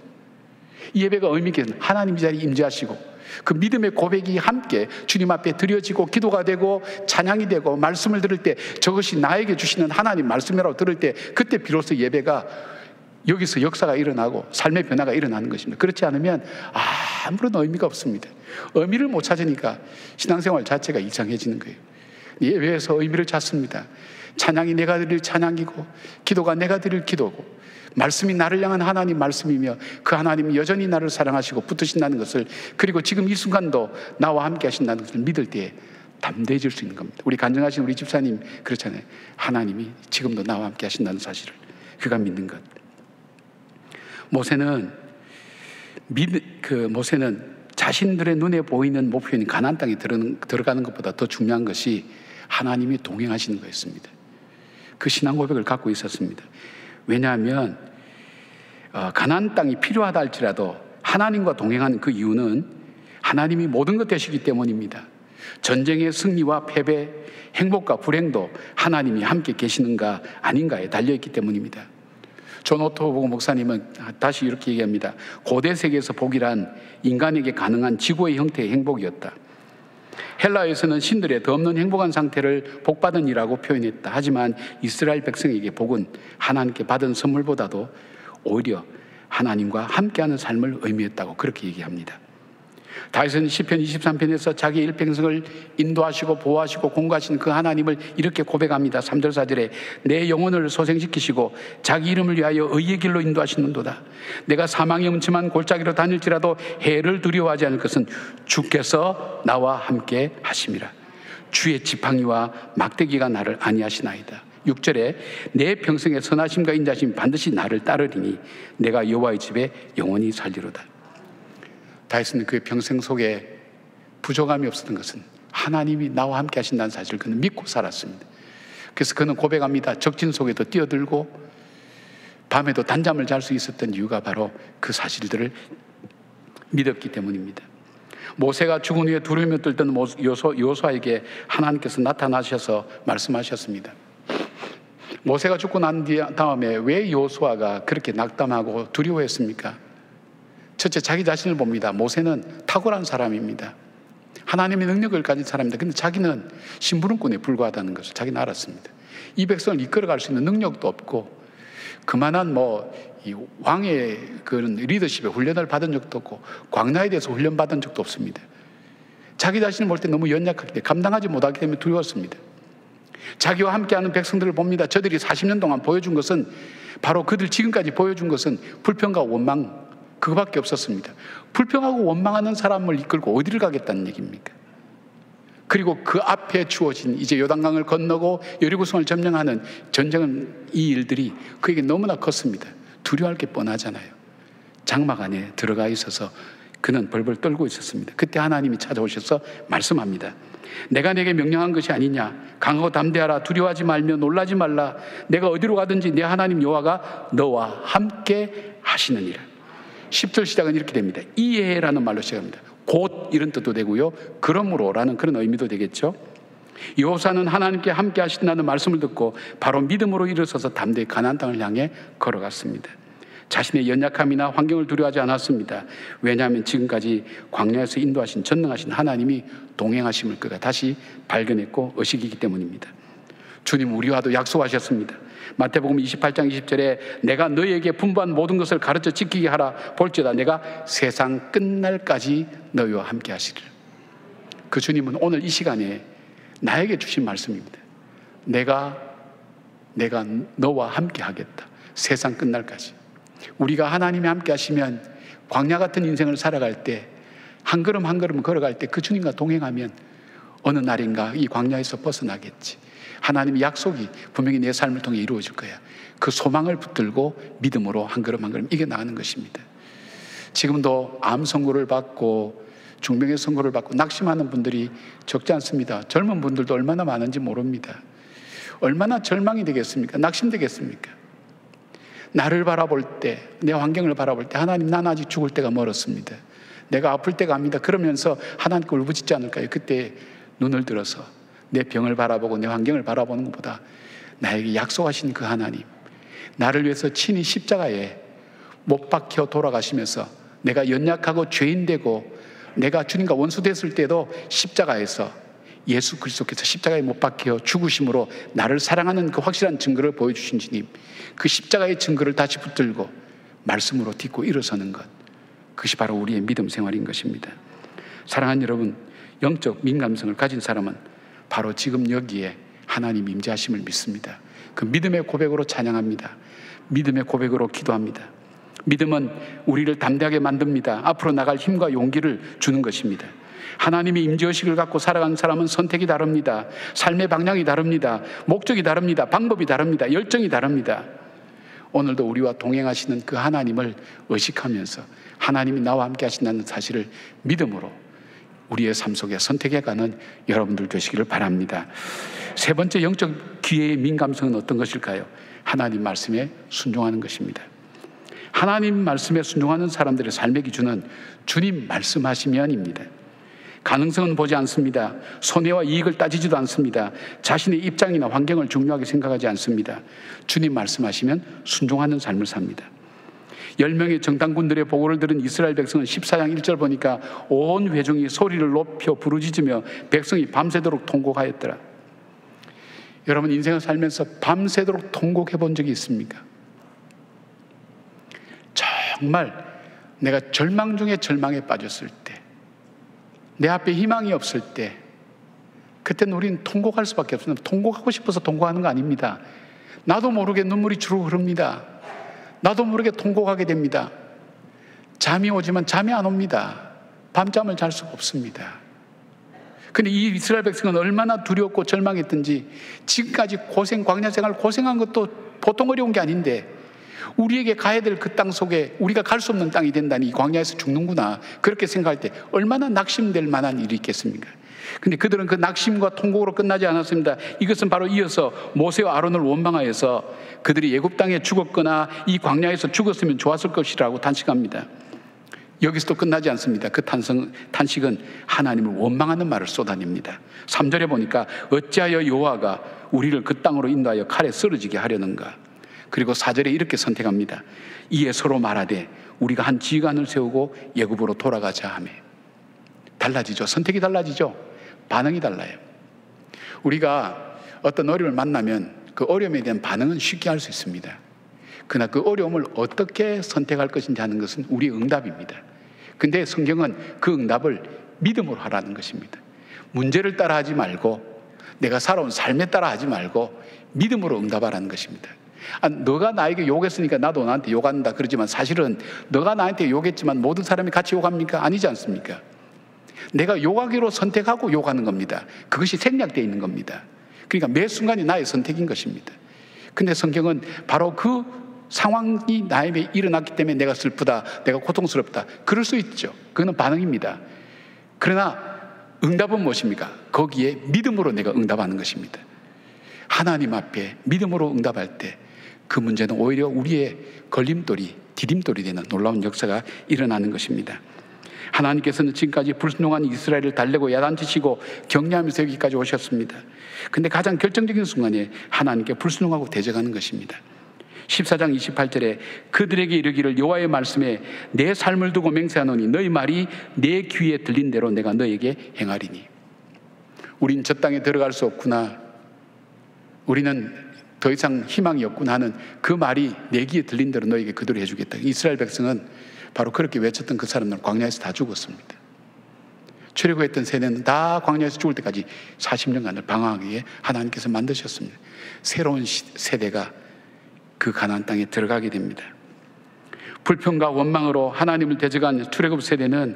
이 예배가 의미 있게 하나님 이 자리에 임재하시고 그 믿음의 고백이 함께 주님 앞에 드려지고 기도가 되고 찬양이 되고 말씀을 들을 때 저것이 나에게 주시는 하나님 말씀이라고 들을 때 그때 비로소 예배가 여기서 역사가 일어나고 삶의 변화가 일어나는 것입니다. 그렇지 않으면 아무런 의미가 없습니다. 의미를 못 찾으니까 신앙생활 자체가 이상해지는 거예요. 예배에서 의미를 찾습니다. 찬양이 내가 드릴 찬양이고 기도가 내가 드릴 기도고 말씀이 나를 향한 하나님 말씀이며 그 하나님이 여전히 나를 사랑하시고 붙드신다는 것을 그리고 지금 이 순간도 나와 함께 하신다는 것을 믿을 때에 담대해질 수 있는 겁니다. 우리 간증하신 우리 집사님 그렇잖아요. 하나님이 지금도 나와 함께 하신다는 사실을 그가 믿는 것. 모세는 자신들의 눈에 보이는 목표인 가나안 땅에 들어가는 것보다 더 중요한 것이 하나님이 동행하시는 거였습니다. 그 신앙 고백을 갖고 있었습니다. 왜냐하면 가나안 땅이 필요하다 할지라도 하나님과 동행하는 그 이유는 하나님이 모든 것 되시기 때문입니다. 전쟁의 승리와 패배, 행복과 불행도 하나님이 함께 계시는가 아닌가에 달려있기 때문입니다. 존 오토보고 목사님은 다시 이렇게 얘기합니다. 고대 세계에서 복이란 인간에게 가능한 지구의 형태의 행복이었다. 헬라에서는 신들의 더 없는 행복한 상태를 복받은 이라고 표현했다. 하지만 이스라엘 백성에게 복은 하나님께 받은 선물보다도 오히려 하나님과 함께하는 삶을 의미했다고 그렇게 얘기합니다. 다윗은 시편 23편에서 자기 일평생을 인도하시고 보호하시고 공부하신 그 하나님을 이렇게 고백합니다. 3절 4절에 내 영혼을 소생시키시고 자기 이름을 위하여 의의 길로 인도하시는도다. 내가 사망의 음침한 골짜기로 다닐지라도 해를 두려워하지 않을 것은 주께서 나와 함께 하심이라. 주의 지팡이와 막대기가 나를 안위하시나이다. 6절에 내 평생의 선하심과 인자심이 반드시 나를 따르리니 내가 여호와의 집에 영원히 살리로다. 다윗은 그의 평생 속에 부족함이 없었던 것은 하나님이 나와 함께 하신다는 사실을 그는 믿고 살았습니다. 그래서 그는 고백합니다. 적진 속에도 뛰어들고 밤에도 단잠을 잘 수 있었던 이유가 바로 그 사실들을 믿었기 때문입니다. 모세가 죽은 후에 두려움에 떨던 여호수아에게 하나님께서 나타나셔서 말씀하셨습니다. 모세가 죽고 난 다음에 왜 여호수아가 그렇게 낙담하고 두려워했습니까? 첫째, 자기 자신을 봅니다. 모세는 탁월한 사람입니다. 하나님의 능력을 가진 사람입니다. 근데 자기는 심부름꾼에 불과하다는 것을 자기는 알았습니다. 이 백성을 이끌어갈 수 있는 능력도 없고 그만한 이 왕의 그런 리더십에 훈련을 받은 적도 없고 광야에 대해서 훈련받은 적도 없습니다. 자기 자신을 볼 때 너무 연약하기 때문에 감당하지 못하기 때문에 두려웠습니다. 자기와 함께하는 백성들을 봅니다. 저들이 40년 동안 보여준 것은 바로 그들 지금까지 보여준 것은 불평과 원망 그거밖에 없었습니다. 불평하고 원망하는 사람을 이끌고 어디를 가겠다는 얘기입니까? 그리고 그 앞에 주어진 이제 요단강을 건너고 여리고성을 점령하는 전쟁은 이 일들이 그에게 너무나 컸습니다. 두려워할 게 뻔하잖아요. 장막 안에 들어가 있어서 그는 벌벌 떨고 있었습니다. 그때 하나님이 찾아오셔서 말씀합니다. 내가 내게 명령한 것이 아니냐? 강하고 담대하라. 두려워하지 말며 놀라지 말라. 내가 어디로 가든지 내 하나님 여호와가 너와 함께 하시느니라. 10절 시작은 이렇게 됩니다. 이에라는 말로 시작합니다. 곧 이런 뜻도 되고요. 그러므로라는 그런 의미도 되겠죠. 여호수아는 하나님께 함께 하신다는 말씀을 듣고 바로 믿음으로 일어서서 담대히 가나안 땅을 향해 걸어갔습니다. 자신의 연약함이나 환경을 두려워하지 않았습니다. 왜냐하면 지금까지 광야에서 인도하신 전능하신 하나님이 동행하심을 그가 다시 발견했고 의식이기 때문입니다. 주님 우리와도 약속하셨습니다. 마태복음 28장 20절에 내가 너희에게 분부한 모든 것을 가르쳐 지키게 하라. 볼지어다 내가 세상 끝날까지 너희와 함께 하시리라. 그 주님은 오늘 이 시간에 나에게 주신 말씀입니다. 내가 너와 함께 하겠다. 세상 끝날까지. 우리가 하나님이 함께 하시면 광야 같은 인생을 살아갈 때 한 걸음 한 걸음 걸어갈 때 그 주님과 동행하면 어느 날인가 이 광야에서 벗어나겠지. 하나님의 약속이 분명히 내 삶을 통해 이루어질 거야. 그 소망을 붙들고 믿음으로 한 걸음 한 걸음 이겨나가는 것입니다. 지금도 암 선고를 받고 중병의 선고를 받고 낙심하는 분들이 적지 않습니다. 젊은 분들도 얼마나 많은지 모릅니다. 얼마나 절망이 되겠습니까? 낙심되겠습니까? 나를 바라볼 때, 내 환경을 바라볼 때 하나님 난 아직 죽을 때가 멀었습니다. 내가 아플 때가 압니다. 그러면서 하나님께 울부짖지 않을까요? 그때 눈을 들어서 내 병을 바라보고 내 환경을 바라보는 것보다 나에게 약속하신 그 하나님, 나를 위해서 친히 십자가에 못 박혀 돌아가시면서 내가 연약하고 죄인되고 내가 주님과 원수됐을 때도 십자가에서 예수 그리스도께서 십자가에 못 박혀 죽으심으로 나를 사랑하는 그 확실한 증거를 보여주신 주님, 그 십자가의 증거를 다시 붙들고 말씀으로 딛고 일어서는 것, 그것이 바로 우리의 믿음 생활인 것입니다. 사랑하는 여러분, 영적 민감성을 가진 사람은 바로 지금 여기에 하나님 임재하심을 믿습니다. 그 믿음의 고백으로 찬양합니다. 믿음의 고백으로 기도합니다. 믿음은 우리를 담대하게 만듭니다. 앞으로 나갈 힘과 용기를 주는 것입니다. 하나님의 임재의식을 갖고 살아가는 사람은 선택이 다릅니다. 삶의 방향이 다릅니다. 목적이 다릅니다. 방법이 다릅니다. 열정이 다릅니다. 오늘도 우리와 동행하시는 그 하나님을 의식하면서 하나님이 나와 함께 하신다는 사실을 믿음으로 우리의 삶 속에 선택해가는 여러분들 되시기를 바랍니다. 세 번째 영적 기회의 민감성은 어떤 것일까요? 하나님 말씀에 순종하는 것입니다. 하나님 말씀에 순종하는 사람들의 삶의 기준은 주님 말씀하시면입니다. 가능성은 보지 않습니다. 손해와 이익을 따지지도 않습니다. 자신의 입장이나 환경을 중요하게 생각하지 않습니다. 주님 말씀하시면 순종하는 삶을 삽니다. 10명의 정탐꾼들의 보고를 들은 이스라엘 백성은 14장 1절 보니까 온 회중이 소리를 높여 부르짖으며 백성이 밤새도록 통곡하였더라. 여러분, 인생을 살면서 밤새도록 통곡해 본 적이 있습니까? 정말 내가 절망 중에 절망에 빠졌을 때, 내 앞에 희망이 없을 때, 그때는 우리는 통곡할 수밖에 없습니다. 통곡하고 싶어서 통곡하는 거 아닙니다. 나도 모르게 눈물이 주르륵 흐릅니다. 나도 모르게 통곡하게 됩니다. 잠이 오지만 잠이 안 옵니다. 밤잠을 잘 수가 없습니다. 근데 이 이스라엘 백성은 얼마나 두렵고 절망했던지, 지금까지 광야 생활 고생한 것도 보통 어려운 게 아닌데, 우리에게 가야 될 그 땅 속에 우리가 갈 수 없는 땅이 된다니, 이 광야에서 죽는구나, 그렇게 생각할 때 얼마나 낙심될 만한 일이 있겠습니까? 근데 그들은 그 낙심과 통곡으로 끝나지 않았습니다. 이것은 바로 이어서 모세와 아론을 원망하여서 그들이 애굽 땅에 죽었거나 이 광야에서 죽었으면 좋았을 것이라고 탄식합니다. 여기서도 끝나지 않습니다. 그 탄식은 하나님을 원망하는 말을 쏟아냅니다. 3절에 보니까 어찌하여 여호와가 우리를 그 땅으로 인도하여 칼에 쓰러지게 하려는가. 그리고 4절에 이렇게 선택합니다. 이에 서로 말하되 우리가 한 지휘관을 세우고 애굽으로 돌아가자 하며. 달라지죠. 선택이 달라지죠. 반응이 달라요. 우리가 어떤 어려움을 만나면 그 어려움에 대한 반응은 쉽게 할 수 있습니다. 그러나 그 어려움을 어떻게 선택할 것인지 하는 것은 우리의 응답입니다. 근데 성경은 그 응답을 믿음으로 하라는 것입니다. 문제를 따라하지 말고, 내가 살아온 삶에 따라하지 말고 믿음으로 응답하라는 것입니다. 너가 나에게 욕했으니까 나도 너한테 욕한다 그러지만, 사실은 너가 나한테 욕했지만 모든 사람이 같이 욕합니까? 아니지 않습니까? 내가 욕하기로 선택하고 욕하는 겁니다. 그것이 생략되어 있는 겁니다. 그러니까 매 순간이 나의 선택인 것입니다. 근데 성경은 바로 그 상황이 나에게 일어났기 때문에 내가 슬프다, 내가 고통스럽다, 그럴 수 있죠. 그거는 반응입니다. 그러나 응답은 무엇입니까? 거기에 믿음으로 내가 응답하는 것입니다. 하나님 앞에 믿음으로 응답할 때 그 문제는 오히려 우리의 걸림돌이, 디딤돌이 되는 놀라운 역사가 일어나는 것입니다. 하나님께서는 지금까지 불순종한 이스라엘을 달래고 야단치시고 격려하면서 여기까지 오셨습니다. 근데 가장 결정적인 순간에 하나님께 불순종하고 대적하는 것입니다. 14장 28절에 그들에게 이르기를 여호와의 말씀에 내 삶을 두고 맹세하노니 너희 말이 내 귀에 들린 대로 내가 너에게 행하리니. 우린 저 땅에 들어갈 수 없구나, 우리는 더 이상 희망이 없구나 하는 그 말이 내 귀에 들린 대로 너에게 그대로 해주겠다. 이스라엘 백성은 바로 그렇게 외쳤던 그 사람들은 광야에서 다 죽었습니다. 출애굽했던 세대는 다 광야에서 죽을 때까지 40년간을 방황하기 위해 하나님께서 만드셨습니다. 새로운 세대가 그 가나안 땅에 들어가게 됩니다. 불평과 원망으로 하나님을 대적한 출애굽 세대는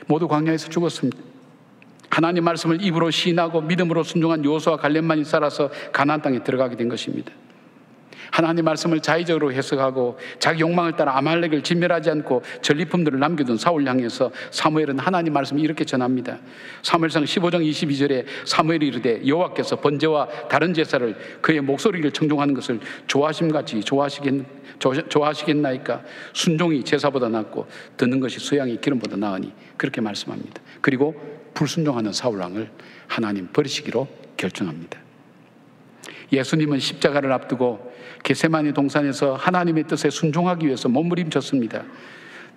모두 광야에서 죽었습니다. 하나님 말씀을 입으로 시인하고 믿음으로 순종한 여호수아와 갈렙만이 살아서 가나안 땅에 들어가게 된 것입니다. 하나님 말씀을 자의적으로 해석하고 자기 욕망을 따라 아말렉을 진멸하지 않고 전리품들을 남겨둔 사울 향해서 사무엘은 하나님 말씀을 이렇게 전합니다. 사무엘상 15장 22절에 사무엘이 이르되 여호와께서 번제와 다른 제사를 그의 목소리를 청종하는 것을 좋아하심같이 좋아하시겠나이까. 순종이 제사보다 낫고 듣는 것이 수양이 기름보다 나으니, 그렇게 말씀합니다. 그리고 불순종하는 사울왕을 하나님 버리시기로 결정합니다. 예수님은 십자가를 앞두고 겟세마네 동산에서 하나님의 뜻에 순종하기 위해서 몸부림쳤습니다.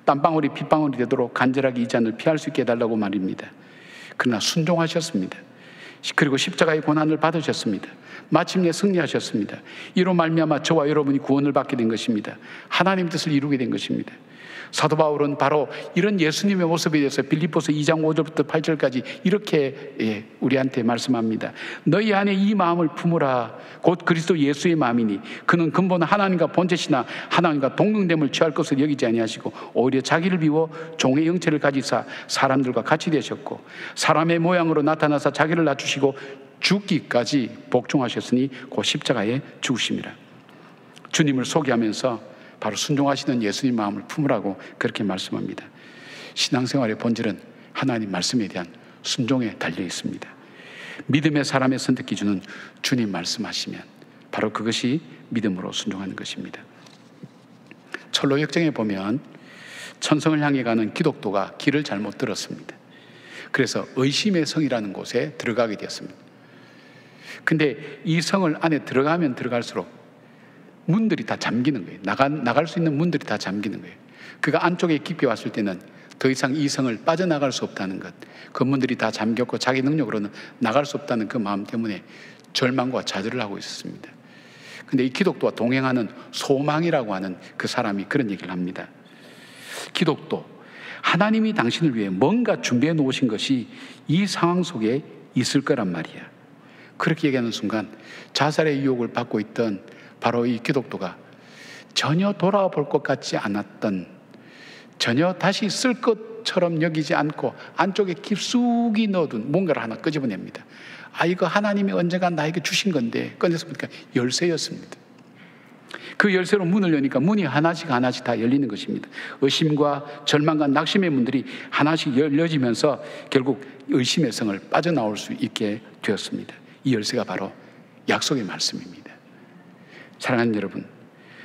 땀방울이 핏방울이 되도록 간절하게 이 잔을 피할 수 있게 해달라고 말입니다. 그러나 순종하셨습니다. 그리고 십자가의 고난을 받으셨습니다. 마침내 승리하셨습니다. 이로 말미암아 저와 여러분이 구원을 받게 된 것입니다. 하나님 뜻을 이루게 된 것입니다. 사도 바울은 바로 이런 예수님의 모습에 대해서 빌립보서 2장 5절부터 8절까지 이렇게 우리한테 말씀합니다. 너희 안에 이 마음을 품으라. 곧 그리스도 예수의 마음이니 그는 근본 하나님과 본체시나 하나님과 동등됨을 취할 것을 여기지 아니하시고 오히려 자기를 비워 종의 형체를 가지사 사람들과 같이 되셨고 사람의 모양으로 나타나사 자기를 낮추시고 죽기까지 복종하셨으니 곧 십자가에 죽으심이라. 주님을 소개하면서 바로 순종하시는 예수님 마음을 품으라고 그렇게 말씀합니다. 신앙생활의 본질은 하나님 말씀에 대한 순종에 달려 있습니다. 믿음의 사람의 선택 기준은 주님 말씀하시면 바로 그것이 믿음으로 순종하는 것입니다. 철로 역정에 보면 천성을 향해 가는 기독도가 길을 잘못 들었습니다. 그래서 의심의 성이라는 곳에 들어가게 되었습니다. 근데 이 성을 안에 들어가면 들어갈수록 문들이 다 잠기는 거예요. 나갈 수 있는 문들이 다 잠기는 거예요. 그가 안쪽에 깊게 왔을 때는 더 이상 이성을 빠져나갈 수 없다는 것, 그 문들이 다 잠겼고 자기 능력으로는 나갈 수 없다는 그 마음 때문에 절망과 좌절을 하고 있었습니다. 근데 이 기독도와 동행하는 소망이라고 하는 그 사람이 그런 얘기를 합니다. 기독도, 하나님이 당신을 위해 뭔가 준비해 놓으신 것이 이 상황 속에 있을 거란 말이야. 그렇게 얘기하는 순간 자살의 유혹을 받고 있던 바로 이 기독도가 전혀 돌아볼 것 같지 않았던, 전혀 다시 쓸 것처럼 여기지 않고 안쪽에 깊숙이 넣어둔 뭔가를 하나 끄집어냅니다. 아, 이거 하나님이 언젠가 나에게 주신 건데, 꺼내서 보니까 열쇠였습니다. 그 열쇠로 문을 여니까 문이 하나씩 하나씩 다 열리는 것입니다. 의심과 절망과 낙심의 문들이 하나씩 열려지면서 결국 의심의 성을 빠져나올 수 있게 되었습니다. 이 열쇠가 바로 약속의 말씀입니다. 사랑하는 여러분,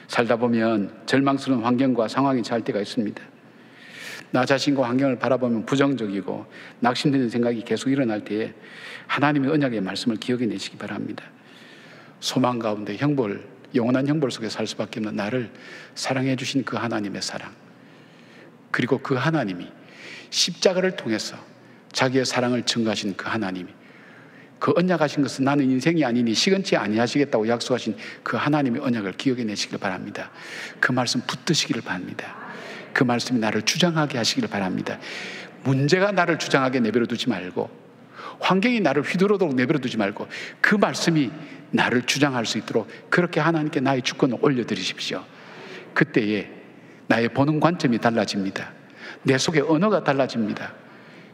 살다 보면 절망스러운 환경과 상황이 잘 때가 있습니다. 나 자신과 환경을 바라보면 부정적이고 낙심되는 생각이 계속 일어날 때에 하나님의 언약의 말씀을 기억해내시기 바랍니다. 소망 가운데 영원한 형벌 속에 살 수밖에 없는 나를 사랑해 주신 그 하나님의 사랑, 그리고 그 하나님이 십자가를 통해서 자기의 사랑을 증거하신 그 하나님이, 그 언약하신 것은 나는 인생이 아니니 시건치 아니하시겠다고 약속하신 그 하나님의 언약을 기억해내시길 바랍니다. 그 말씀 붙드시기를 바랍니다. 그 말씀이 나를 주장하게 하시기를 바랍니다. 문제가 나를 주장하게 내버려 두지 말고, 환경이 나를 휘두르도록 내버려 두지 말고, 그 말씀이 나를 주장할 수 있도록 그렇게 하나님께 나의 주권을 올려드리십시오. 그때에 나의 보는 관점이 달라집니다. 내 속의 언어가 달라집니다.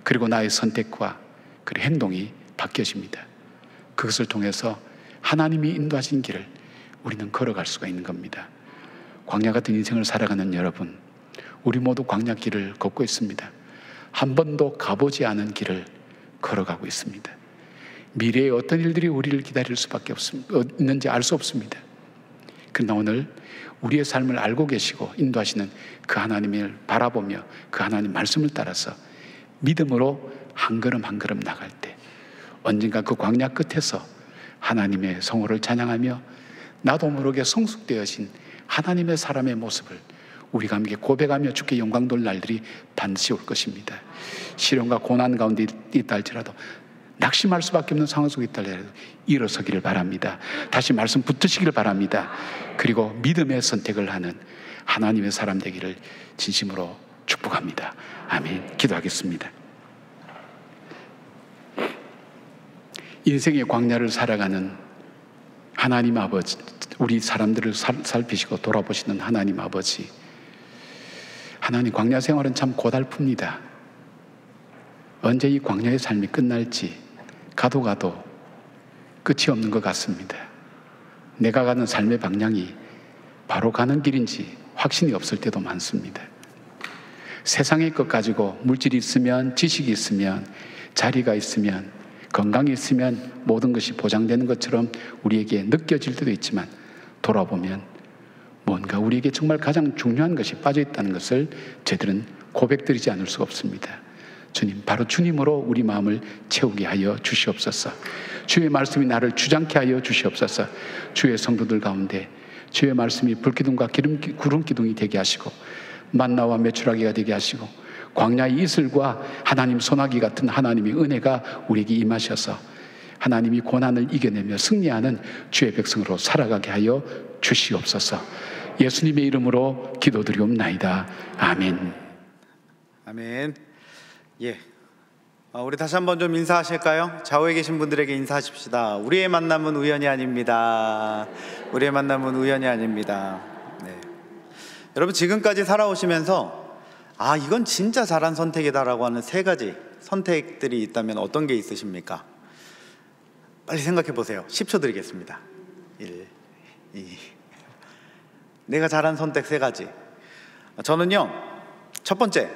그리고 나의 선택과 그 행동이 바뀌어집니다. 그것을 통해서 하나님이 인도하신 길을 우리는 걸어갈 수가 있는 겁니다. 광야 같은 인생을 살아가는 여러분, 우리 모두 광야길을 걷고 있습니다. 한 번도 가보지 않은 길을 걸어가고 있습니다. 미래에 어떤 일들이 우리를 기다릴 수밖에 있는지 알 수 없습니다. 그러나 오늘 우리의 삶을 알고 계시고 인도하시는 그 하나님을 바라보며 그 하나님 말씀을 따라서 믿음으로 한 걸음 한 걸음 나갈 때 언젠가 그 광야 끝에서 하나님의 성호를 찬양하며 나도 모르게 성숙되어진 하나님의 사람의 모습을 우리가 함께 고백하며 주께 영광 돌릴 날들이 반드시 올 것입니다. 시련과 고난 가운데 있다 할지라도, 낙심할 수밖에 없는 상황 속에 있다 할지라도 일어서기를 바랍니다. 다시 말씀 붙으시기를 바랍니다. 그리고 믿음의 선택을 하는 하나님의 사람 되기를 진심으로 축복합니다. 아멘. 기도하겠습니다. 인생의 광야를 살아가는 하나님 아버지, 우리 사람들을 살피시고 돌아보시는 하나님 아버지, 하나님, 광야 생활은 참 고달픕니다. 언제 이 광야의 삶이 끝날지 가도 끝이 없는 것 같습니다. 내가 가는 삶의 방향이 바로 가는 길인지 확신이 없을 때도 많습니다. 세상의 것 가지고 물질이 있으면, 지식이 있으면, 자리가 있으면, 건강이 있으면 모든 것이 보장되는 것처럼 우리에게 느껴질 때도 있지만, 돌아보면 뭔가 우리에게 정말 가장 중요한 것이 빠져있다는 것을 저희들은 고백드리지 않을 수가 없습니다. 주님, 바로 주님으로 우리 마음을 채우게 하여 주시옵소서. 주의 말씀이 나를 주장케 하여 주시옵소서. 주의 성도들 가운데 주의 말씀이 불기둥과 구름기둥이 되게 하시고, 만나와 메추라기가 되게 하시고, 광야의 이슬과 하나님 소나기 같은 하나님의 은혜가 우리에게 임하셔서 하나님이 고난을 이겨내며 승리하는 주의 백성으로 살아가게 하여 주시옵소서. 예수님의 이름으로 기도드리옵나이다. 아멘.
아멘. 예. 우리 다시 한번 좀 인사하실까요? 좌우에 계신 분들에게 인사하십시다. 우리의 만남은 우연이 아닙니다. 우리의 만남은 우연이 아닙니다. 네. 여러분, 지금까지 살아오시면서 이건 진짜 잘한 선택이다라고 하는 3가지 선택들이 있다면 어떤 게 있으십니까? 빨리 생각해 보세요. 10초 드리겠습니다. 1, 2. 내가 잘한 선택 3가지. 저는요, 첫 번째,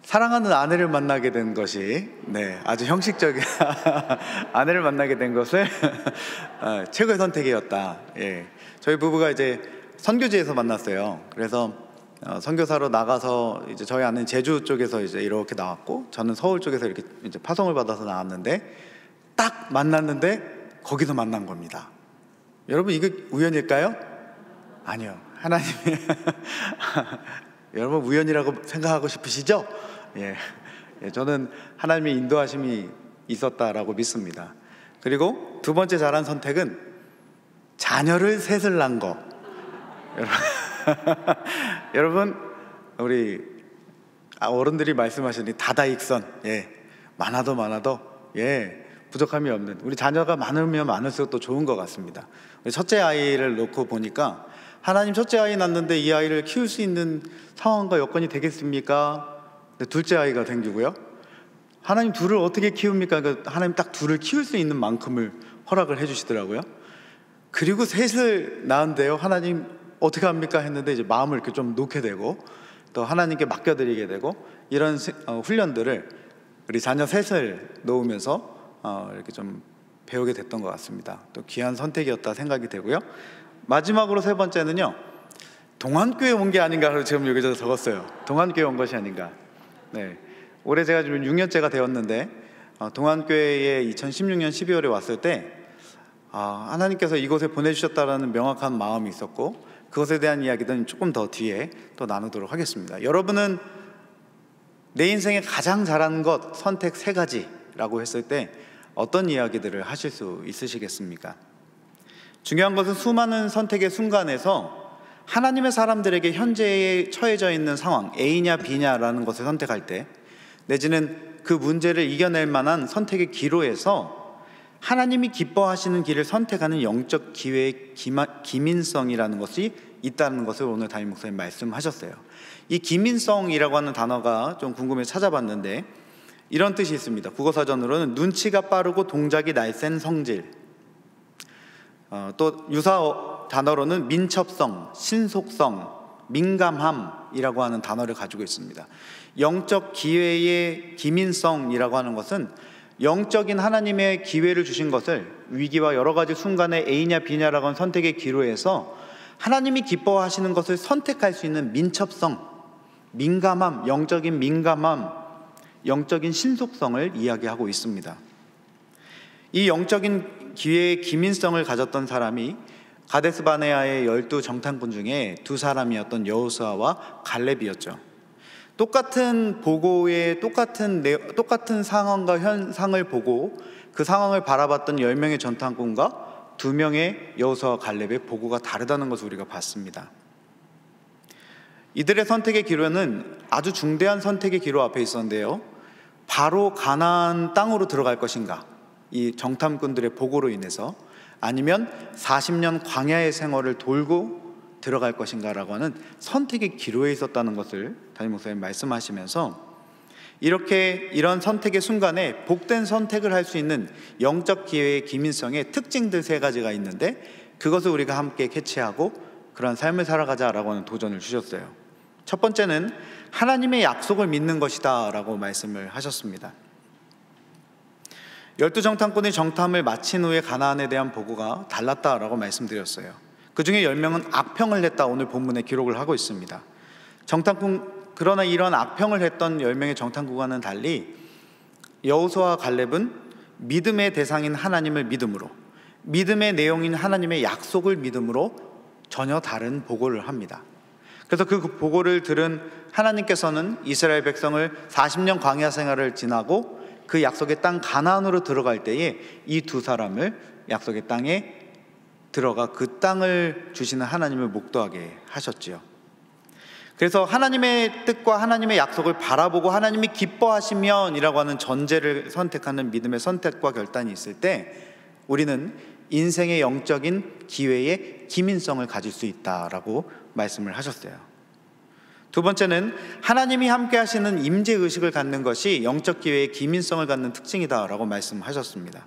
사랑하는 아내를 만나게 된 것이, 아주 형식적인 아내를 만나게 된 것을 최고의 선택이었다. 예. 저희 부부가 이제 선교지에서 만났어요. 그래서 선교사로 나가서 이제 저희 아내는 제주 쪽에서 이제 이렇게 나왔고, 저는 서울 쪽에서 이렇게 이제 파송을 받아서 나왔는데, 딱 만났는데 거기서 만난 겁니다. 여러분, 이게 우연일까요? 아니요. 하나님이 여러분 우연이라고 생각하고 싶으시죠? 예. 저는 하나님의 인도하심이 있었다라고 믿습니다. 그리고 두 번째 잘한 선택은 자녀를 셋을 낳은 거. 여러분, 우리 어른들이 말씀하시니 다다익선, 많아도 부족함이 없는, 우리 자녀가 많으면 많을수록 또 좋은 것 같습니다. 첫째 아이를 놓고 보니까 하나님, 첫째 아이 낳는데 이 아이를 키울 수 있는 상황과 여건이 되겠습니까? 둘째 아이가 생기고요. 하나님, 둘을 어떻게 키웁니까? 하나님 딱 둘을 키울 수 있는 만큼을 허락을 해주시더라고요. 그리고 셋을 낳은데요, 하나님 어떻게 합니까? 했는데 이제 마음을 이렇게 좀 놓게 되고 또 하나님께 맡겨드리게 되고, 이런 훈련들을 우리 자녀 셋을 놓으면서 이렇게 좀 배우게 됐던 것 같습니다. 또 귀한 선택이었다 생각이 되고요. 마지막으로 세 번째는요, 동안교회 온 게 아닌가, 지금 여기서 적었어요. 동안교회 온 것이 아닌가. 올해 제가 지금 6년째가 되었는데 동안교회에 2016년 12월에 왔을 때 하나님께서 이곳에 보내주셨다라는 명확한 마음이 있었고, 그것에 대한 이야기는 조금 더 뒤에 또 나누도록 하겠습니다. 여러분은 내 인생에 가장 잘하는 것 선택 3가지라고 했을 때 어떤 이야기들을 하실 수 있으시겠습니까? 중요한 것은 수많은 선택의 순간에서 하나님의 사람들에게 현재에 처해져 있는 상황, A냐 B냐라는 것을 선택할 때, 내지는 그 문제를 이겨낼 만한 선택의 기로에서 하나님이 기뻐하시는 길을 선택하는 영적 기회의 기민성이라는 것이 있다는 것을 오늘 담임 목사님 말씀하셨어요. 이 기민성이라고 하는 단어가 좀 궁금해서 찾아봤는데 이런 뜻이 있습니다. 국어사전으로는 눈치가 빠르고 동작이 날쌘 성질, 또 유사 단어로는 민첩성, 신속성, 민감함이라고 하는 단어를 가지고 있습니다. 영적 기회의 기민성이라고 하는 것은 영적인 하나님의 기회를 주신 것을 위기와 여러 가지 순간에 A냐 B냐라고 하는 선택의 기로에서 하나님이 기뻐하시는 것을 선택할 수 있는 민첩성, 민감함, 영적인 민감함, 영적인 신속성을 이야기하고 있습니다. 이 영적인 기회의 기민성을 가졌던 사람이 가데스 바네아의 12 정탐꾼 중에 2사람이었던 여호수아와 갈렙이었죠. 똑같은 보고의 똑같은 상황과 현상을 보고 그 상황을 바라봤던 10명의 정탐꾼과 2명의 여호수아와 갈렙의 보고가 다르다는 것을 우리가 봤습니다. 이들의 선택의 기로는 아주 중대한 선택의 기로 앞에 있었는데요, 바로 가나안 땅으로 들어갈 것인가, 이 정탐꾼들의 보고로 인해서, 아니면 40년 광야의 생활을 돌고 들어갈 것인가라고 하는 선택의 기로에 있었다는 것을 담임 목사님 말씀하시면서, 이런 선택의 순간에 복된 선택을 할 수 있는 영적 기회의 기민성의 특징들 3가지가 있는데, 그것을 우리가 함께 캐치하고 그런 삶을 살아가자라고 하는 도전을 주셨어요. 첫 번째는 하나님의 약속을 믿는 것이다 라고 말씀을 하셨습니다. 12 정탐꾼이 정탐을 마친 후에 가나안에 대한 보고가 달랐다라고 말씀드렸어요. 그 중에 10명은 악평을 했다, 오늘 본문에 기록을 하고 있습니다. 그러나 이런 악평을 했던 10명의 정탐꾼과는 달리 여호수아와 갈렙은 믿음의 대상인 하나님을 믿음으로, 믿음의 내용인 하나님의 약속을 믿음으로 전혀 다른 보고를 합니다. 그래서 그 보고를 들은 하나님께서는 이스라엘 백성을 40년 광야 생활을 지나고 그 약속의 땅 가나안으로 들어갈 때에 이 2사람을 약속의 땅에 들어가 그 땅을 주시는 하나님을 목도하게 하셨지요. 그래서 하나님의 뜻과 하나님의 약속을 바라보고 하나님이 기뻐하시면이라고 하는 전제를 선택하는 믿음의 선택과 결단이 있을 때 우리는 인생의 영적인 기회의 기민성을 가질 수 있다라고 말씀을 하셨어요. 두 번째는 하나님이 함께 하시는 임재의식을 갖는 것이 영적 기회의 기민성을 갖는 특징이다라고 말씀하셨습니다.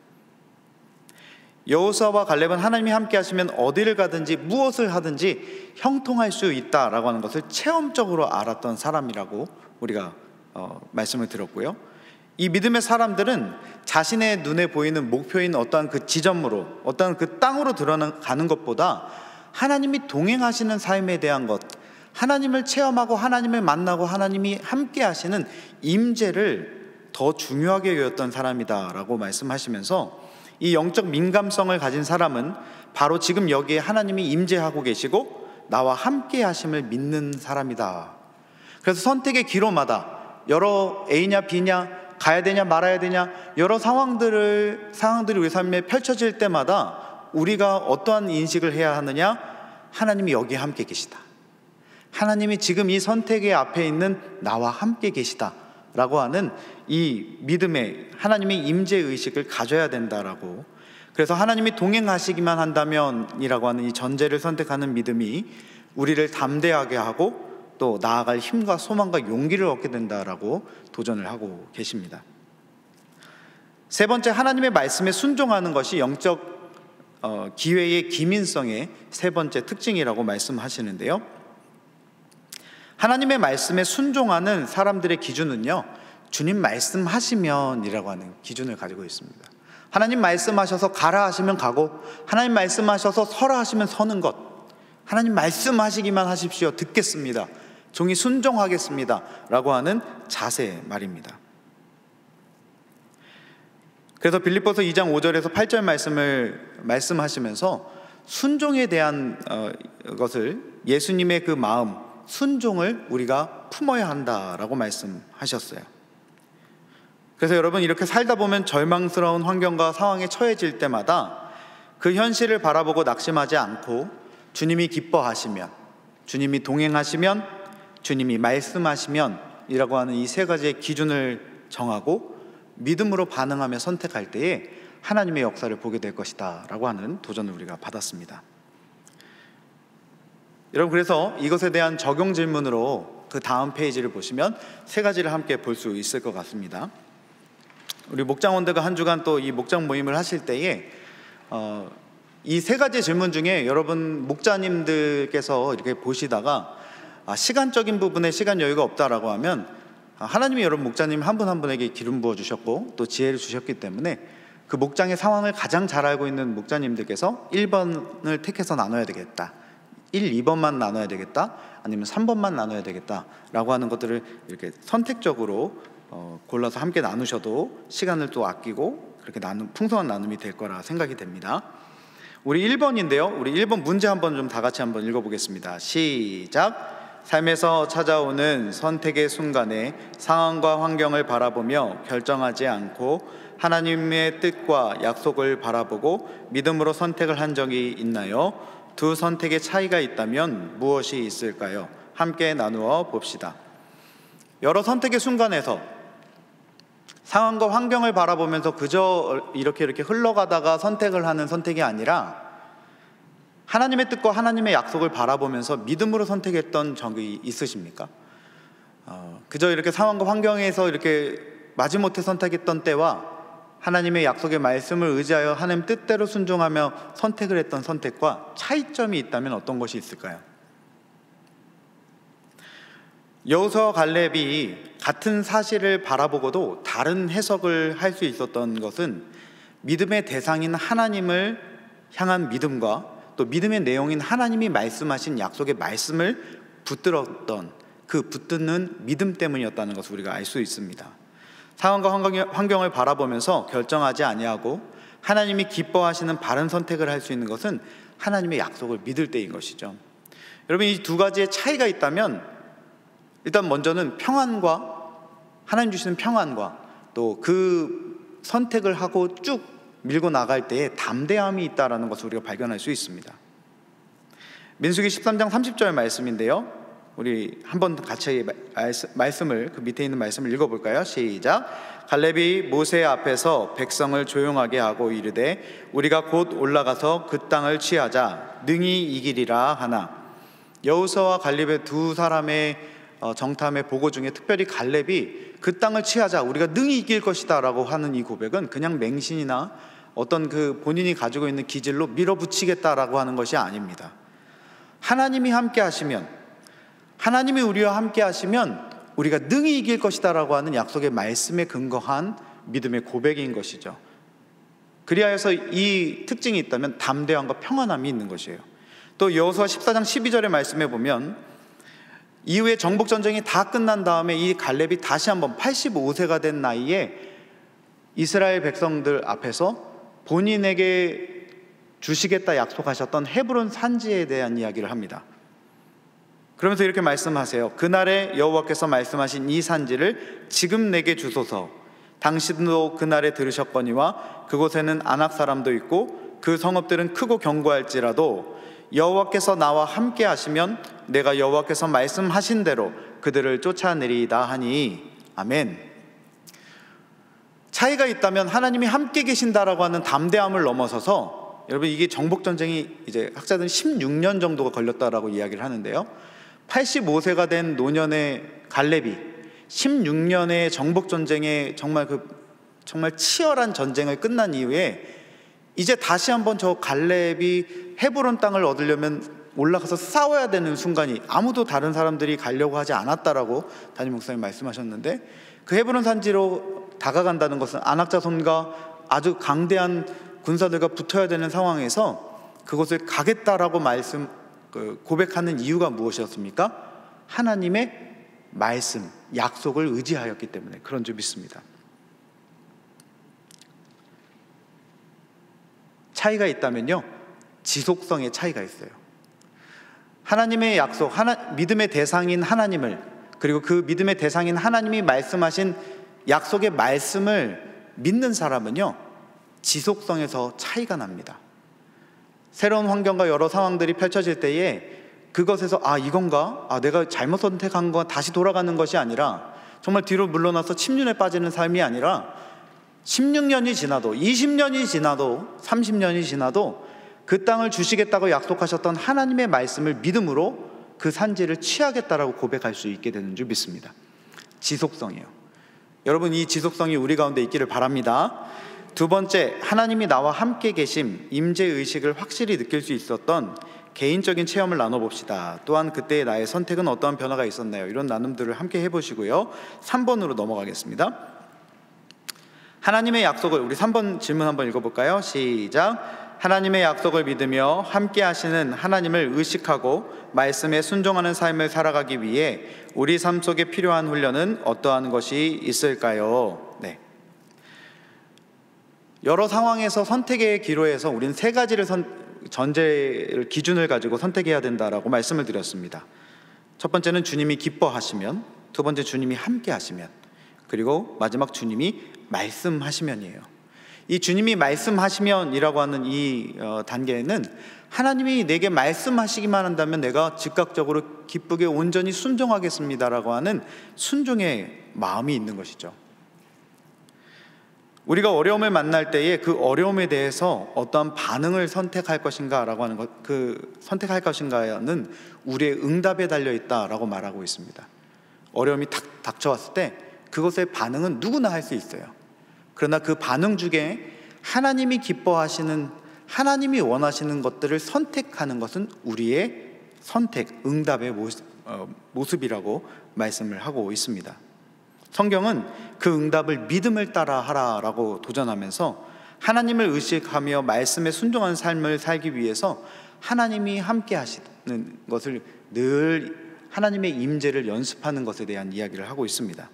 여호수아와 갈렙은 하나님이 함께 하시면 어디를 가든지 무엇을 하든지 형통할 수 있다라고 하는 것을 체험적으로 알았던 사람이라고 우리가 말씀을 드렸고요. 이 믿음의 사람들은 자신의 눈에 보이는 목표인 어떠한 그 지점으로, 어떠한 그 땅으로 들어가는 것보다 하나님이 동행하시는 삶에 대한 것, 하나님을 체험하고 하나님을 만나고 하나님이 함께 하시는 임재를 더 중요하게 여겼던 사람이다라고 말씀하시면서, 이 영적 민감성을 가진 사람은 바로 지금 여기에 하나님이 임재하고 계시고 나와 함께 하심을 믿는 사람이다. 그래서 선택의 기로마다 여러 A냐 B냐, 가야 되냐 말아야 되냐, 여러 상황들이 우리 삶에 펼쳐질 때마다 우리가 어떠한 인식을 해야 하느냐? 하나님이 여기에 함께 계시다. 하나님이 지금 이 선택의 앞에 있는 나와 함께 계시다 라고 하는 이 믿음의 하나님의 임재의식을 가져야 된다라고. 그래서 하나님이 동행하시기만 한다면 이라고 하는 이 전제를 선택하는 믿음이 우리를 담대하게 하고 또 나아갈 힘과 소망과 용기를 얻게 된다라고 도전을 하고 계십니다. 세 번째, 하나님의 말씀에 순종하는 것이 영적 기회의 기민성의 세 번째 특징이라고 말씀하시는데요. 하나님의 말씀에 순종하는 사람들의 기준은요, 주님 말씀하시면 이라고 하는 기준을 가지고 있습니다. 하나님 말씀하셔서 가라 하시면 가고, 하나님 말씀하셔서 서라 하시면 서는 것, 하나님 말씀하시기만 하십시오, 듣겠습니다, 종이 순종하겠습니다 라고 하는 자세 말입니다. 그래서 빌립보서 2장 5절에서 8절 말씀을 말씀하시면서 순종에 대한 것을, 예수님의 그 마음, 순종을 우리가 품어야 한다라고 말씀하셨어요. 그래서 여러분, 이렇게 살다 보면 절망스러운 환경과 상황에 처해질 때마다 그 현실을 바라보고 낙심하지 않고 주님이 기뻐하시면, 주님이 동행하시면, 주님이 말씀하시면 이라고 하는 이 세 가지의 기준을 정하고 믿음으로 반응하며 선택할 때에 하나님의 역사를 보게 될 것이다 라고 하는 도전을 우리가 받았습니다. 여러분, 그래서 이것에 대한 적용 질문으로 그 다음 페이지를 보시면 세 가지를 함께 볼 수 있을 것 같습니다. 우리 목장원들과 한 주간 또 이 목장 모임을 하실 때에 이 세 가지 질문 중에 여러분 목자님들께서 이렇게 보시다가 시간적인 부분에 시간 여유가 없다라고 하면 하나님이 여러분 목자님 한 분 한 분에게 기름 부어 주셨고 또 지혜를 주셨기 때문에 그 목장의 상황을 가장 잘 알고 있는 목자님들께서 1번을 택해서 나눠야 되겠다, 1, 2번만 나눠야 되겠다, 아니면 3번만 나눠야 되겠다 라고 하는 것들을 이렇게 선택적으로 골라서 함께 나누셔도 시간을 또 아끼고 그렇게 풍성한 나눔이 될 거라 생각이 됩니다. 우리 1번인데요, 우리 1번 문제 한번 좀 다 같이 한번 읽어보겠습니다. 시작. 삶에서 찾아오는 선택의 순간에 상황과 환경을 바라보며 결정하지 않고 하나님의 뜻과 약속을 바라보고 믿음으로 선택을 한 적이 있나요? 두 선택의 차이가 있다면 무엇이 있을까요? 함께 나누어 봅시다. 여러 선택의 순간에서 상황과 환경을 바라보면서 그저 이렇게 흘러가다가 선택을 하는 선택이 아니라 하나님의 뜻과 하나님의 약속을 바라보면서 믿음으로 선택했던 적이 있으십니까? 그저 이렇게 상황과 환경에서 이렇게 마지못해 선택했던 때와 하나님의 약속의 말씀을 의지하여 하나님 뜻대로 순종하며 선택을 했던 선택과 차이점이 있다면 어떤 것이 있을까요? 여호수아와 갈렙이 같은 사실을 바라보고도 다른 해석을 할 수 있었던 것은 믿음의 대상인 하나님을 향한 믿음과 또 믿음의 내용인 하나님이 말씀하신 약속의 말씀을 붙들었던 그 붙드는 믿음 때문이었다는 것을 우리가 알 수 있습니다. 상황과 환경을 바라보면서 결정하지 아니하고 하나님이 기뻐하시는 바른 선택을 할 수 있는 것은 하나님의 약속을 믿을 때인 것이죠. 여러분, 이 두 가지의 차이가 있다면 일단 먼저는 평안과, 하나님 주시는 평안과 또 그 선택을 하고 쭉 밀고 나갈 때에 담대함이 있다는 것을 우리가 발견할 수 있습니다. 민수기 13장 30절 말씀인데요, 우리 한번 같이 말씀을, 그 밑에 있는 말씀을 읽어볼까요? 시작. 갈렙이 모세 앞에서 백성을 조용하게 하고 이르되 우리가 곧 올라가서 그 땅을 취하자, 능히 이기리라 하나. 여호수아와 갈렙의 두 사람의 정탐의 보고 중에 특별히 갈렙이 그 땅을 취하자, 우리가 능히 이길 것이다 라고 하는 이 고백은 그냥 맹신이나 어떤 그 본인이 가지고 있는 기질로 밀어붙이겠다라고 하는 것이 아닙니다. 하나님이 함께 하시면, 하나님이 우리와 함께 하시면 우리가 능히 이길 것이다 라고 하는 약속의 말씀에 근거한 믿음의 고백인 것이죠. 그리하여서 이 특징이 있다면 담대함과 평안함이 있는 것이에요. 또 여호수아 14장 12절의 말씀에 보면 이후에 정복전쟁이 다 끝난 다음에 이 갈렙이 다시 한번 85세가 된 나이에 이스라엘 백성들 앞에서 본인에게 주시겠다 약속하셨던 헤브론 산지에 대한 이야기를 합니다. 그러면서 이렇게 말씀하세요. 그날에 여호와께서 말씀하신 이 산지를 지금 내게 주소서. 당신도 그날에 들으셨거니와 그곳에는 아낙 사람도 있고 그 성읍들은 크고 견고할지라도 여호와께서 나와 함께 하시면 내가 여호와께서 말씀하신 대로 그들을 쫓아내리이다 하니. 아멘. 차이가 있다면 하나님이 함께 계신다라고 하는 담대함을 넘어서서, 여러분 이게 정복전쟁이 이제 학자들은 16년 정도가 걸렸다라고 이야기를 하는데요, 85세가 된 노년의 갈렙이 16년의 정복전쟁에 정말 치열한 전쟁을 끝난 이후에 이제 다시 한번 저 갈렙이 헤브론 땅을 얻으려면 올라가서 싸워야 되는 순간이, 아무도 다른 사람들이 가려고 하지 않았다라고 담임 목사님 말씀하셨는데, 그 헤브론 산지로 다가간다는 것은 아낙 자손과 아주 강대한 군사들과 붙어야 되는 상황에서 그곳을 가겠다라고 고백하는 이유가 무엇이었습니까? 하나님의 말씀, 약속을 의지하였기 때문에 그런 줄 믿습니다. 차이가 있다면요, 지속성의 차이가 있어요. 하나님의 약속, 믿음의 대상인 하나님을, 그리고 그 믿음의 대상인 하나님이 말씀하신 약속의 말씀을 믿는 사람은요, 지속성에서 차이가 납니다. 새로운 환경과 여러 상황들이 펼쳐질 때에 그것에서 이건가? 내가 잘못 선택한 거 다시 돌아가는 것이 아니라, 정말 뒤로 물러나서 침륜에 빠지는 삶이 아니라 16년이 지나도 20년이 지나도 30년이 지나도 그 땅을 주시겠다고 약속하셨던 하나님의 말씀을 믿음으로 그 산지를 취하겠다라고 고백할 수 있게 되는 줄 믿습니다. 지속성이에요. 여러분, 이 지속성이 우리 가운데 있기를 바랍니다. 두 번째, 하나님이 나와 함께 계심, 임재의식을 확실히 느낄 수 있었던 개인적인 체험을 나눠봅시다. 또한 그때의 나의 선택은 어떠한 변화가 있었나요? 이런 나눔들을 함께 해보시고요, 3번으로 넘어가겠습니다. 하나님의 약속을, 우리 3번 질문 한번 읽어볼까요? 시작. 하나님의 약속을 믿으며 함께 하시는 하나님을 의식하고 말씀에 순종하는 삶을 살아가기 위해 우리 삶 속에 필요한 훈련은 어떠한 것이 있을까요? 네. 여러 상황에서 선택의 기로에서 우리는 세 가지를 전제를, 기준을 가지고 선택해야 된다라고 말씀을 드렸습니다. 첫 번째는 주님이 기뻐하시면, 두 번째 주님이 함께 하시면, 그리고 마지막 주님이 말씀하시면이에요. 이 주님이 말씀하시면이라고 하는 이 단계에는 하나님이 내게 말씀하시기만 한다면 내가 즉각적으로 기쁘게 온전히 순종하겠습니다라고 하는 순종의 마음이 있는 것이죠. 우리가 어려움을 만날 때에 그 어려움에 대해서 어떠한 반응을 선택할 것인가라고 하는 것, 그 선택할 것인가는 우리의 응답에 달려 있다라고 말하고 있습니다. 어려움이 탁 닥쳐왔을 때 그것의 반응은 누구나 할 수 있어요. 그러나 그 반응 중에 하나님이 기뻐하시는, 하나님이 원하시는 것들을 선택하는 것은 우리의 선택, 응답의 모습이라고 말씀을 하고 있습니다. 성경은 그 응답을 믿음을 따라 하라라고 도전하면서 하나님을 의식하며 말씀에 순종하는 삶을 살기 위해서 하나님이 함께 하시는 것을, 늘 하나님의 임재를 연습하는 것에 대한 이야기를 하고 있습니다.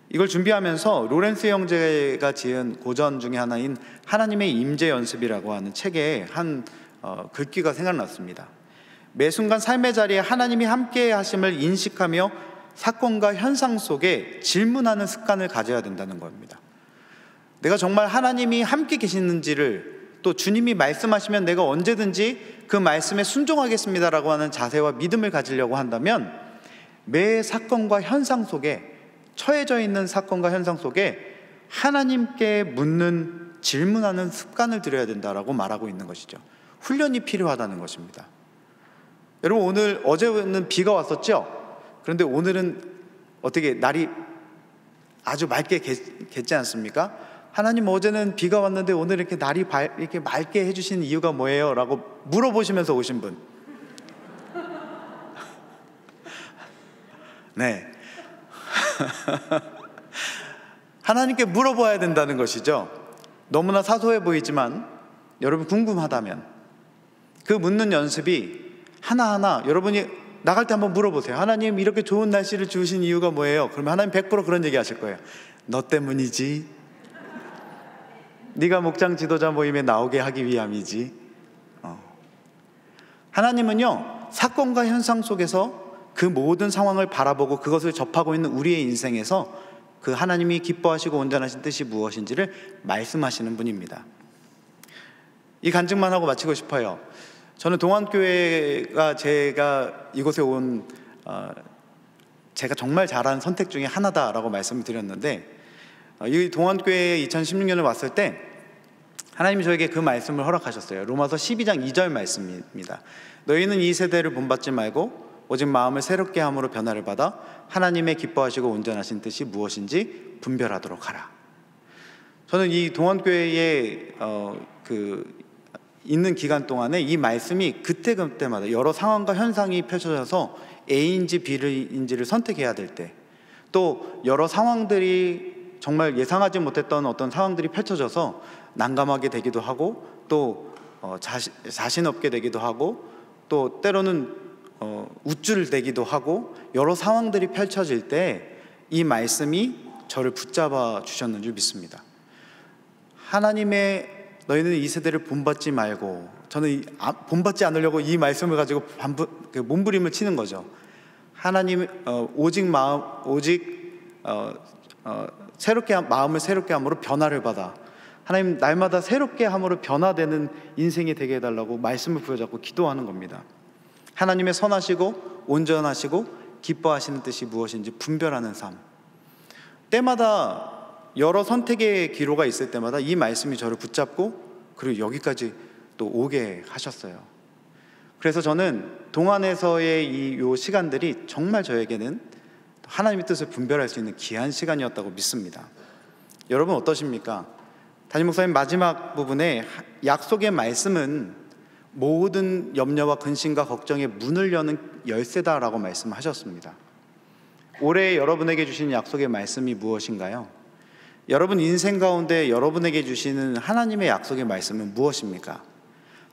이걸 준비하면서 로렌스 형제가 지은 고전 중에 하나인 하나님의 임재 연습이라고 하는 책에 한 글귀가 생각났습니다. 매 순간 삶의 자리에 하나님이 함께 하심을 인식하며 사건과 현상 속에 질문하는 습관을 가져야 된다는 겁니다. 내가 정말 하나님이 함께 계시는지를, 또 주님이 말씀하시면 내가 언제든지 그 말씀에 순종하겠습니다라고 하는 자세와 믿음을 가지려고 한다면 매 사건과 현상 속에, 처해져 있는 사건과 현상 속에 하나님께 묻는, 질문하는 습관을 들여야 된다라고 말하고 있는 것이죠. 훈련이 필요하다는 것입니다. 여러분, 어제는 비가 왔었죠? 그런데 오늘은 어떻게 날이 아주 맑게 겠지 않습니까? 하나님, 어제는 비가 왔는데 오늘 이렇게 날이 이렇게 맑게 해주신 이유가 뭐예요? 라고 물어보시면서 오신 분. 네. 하나님께 물어봐야 된다는 것이죠. 너무나 사소해 보이지만 여러분, 궁금하다면 그 묻는 연습이 하나하나, 여러분이 나갈 때 한번 물어보세요. 하나님, 이렇게 좋은 날씨를 주신 이유가 뭐예요? 그러면 하나님 100% 그런 얘기 하실 거예요. 너 때문이지. 네가 목장 지도자 모임에 나오게 하기 위함이지. 하나님은요, 사건과 현상 속에서 그 모든 상황을 바라보고 그것을 접하고 있는 우리의 인생에서 그 하나님이 기뻐하시고 온전하신 뜻이 무엇인지를 말씀하시는 분입니다. 이 간증만 하고 마치고 싶어요. 저는 동안교회가 제가 이곳에 온 제가 정말 잘한 선택 중에 하나다라고 말씀을 드렸는데, 이 동안교회에 2016년에 왔을 때 하나님이 저에게 그 말씀을 허락하셨어요. 로마서 12장 2절 말씀입니다. 너희는 이 세대를 본받지 말고 오직 마음을 새롭게 함으로 변화를 받아 하나님의 기뻐하시고 온전하신 뜻이 무엇인지 분별하도록 하라. 저는 이 동안교회에 있는 기간 동안에 이 말씀이 그때마다 여러 상황과 현상이 펼쳐져서 A인지 B인지를 선택해야 될 때, 또 여러 상황들이 정말 예상하지 못했던 어떤 상황들이 펼쳐져서 난감하게 되기도 하고, 또 자신 없게 되기도 하고, 또 때로는 우쭐대기도 하고, 여러 상황들이 펼쳐질 때 이 말씀이 저를 붙잡아 주셨는 줄 믿습니다. 하나님의 너희는 이 세대를 본받지 말고, 저는 본받지 않으려고 이 말씀을 가지고 몸부림을 치는 거죠. 하나님 새롭게 마음을 새롭게 함으로 변화를 받아, 하나님 날마다 새롭게 함으로 변화되는 인생이 되게 해달라고 말씀을 부여잡고 기도하는 겁니다. 하나님의 선하시고 온전하시고 기뻐하시는 뜻이 무엇인지 분별하는 삶. 때마다 여러 선택의 기로가 있을 때마다 이 말씀이 저를 붙잡고 그리고 여기까지 또 오게 하셨어요. 그래서 저는 동안에서의 요 시간들이 정말 저에게는 하나님의 뜻을 분별할 수 있는 귀한 시간이었다고 믿습니다. 여러분 어떠십니까? 담임 목사님 마지막 부분에 약속의 말씀은 모든 염려와 근심과 걱정의 문을 여는 열쇠다라고 말씀하셨습니다. 올해 여러분에게 주신 약속의 말씀이 무엇인가요? 여러분 인생 가운데 여러분에게 주시는 하나님의 약속의 말씀은 무엇입니까?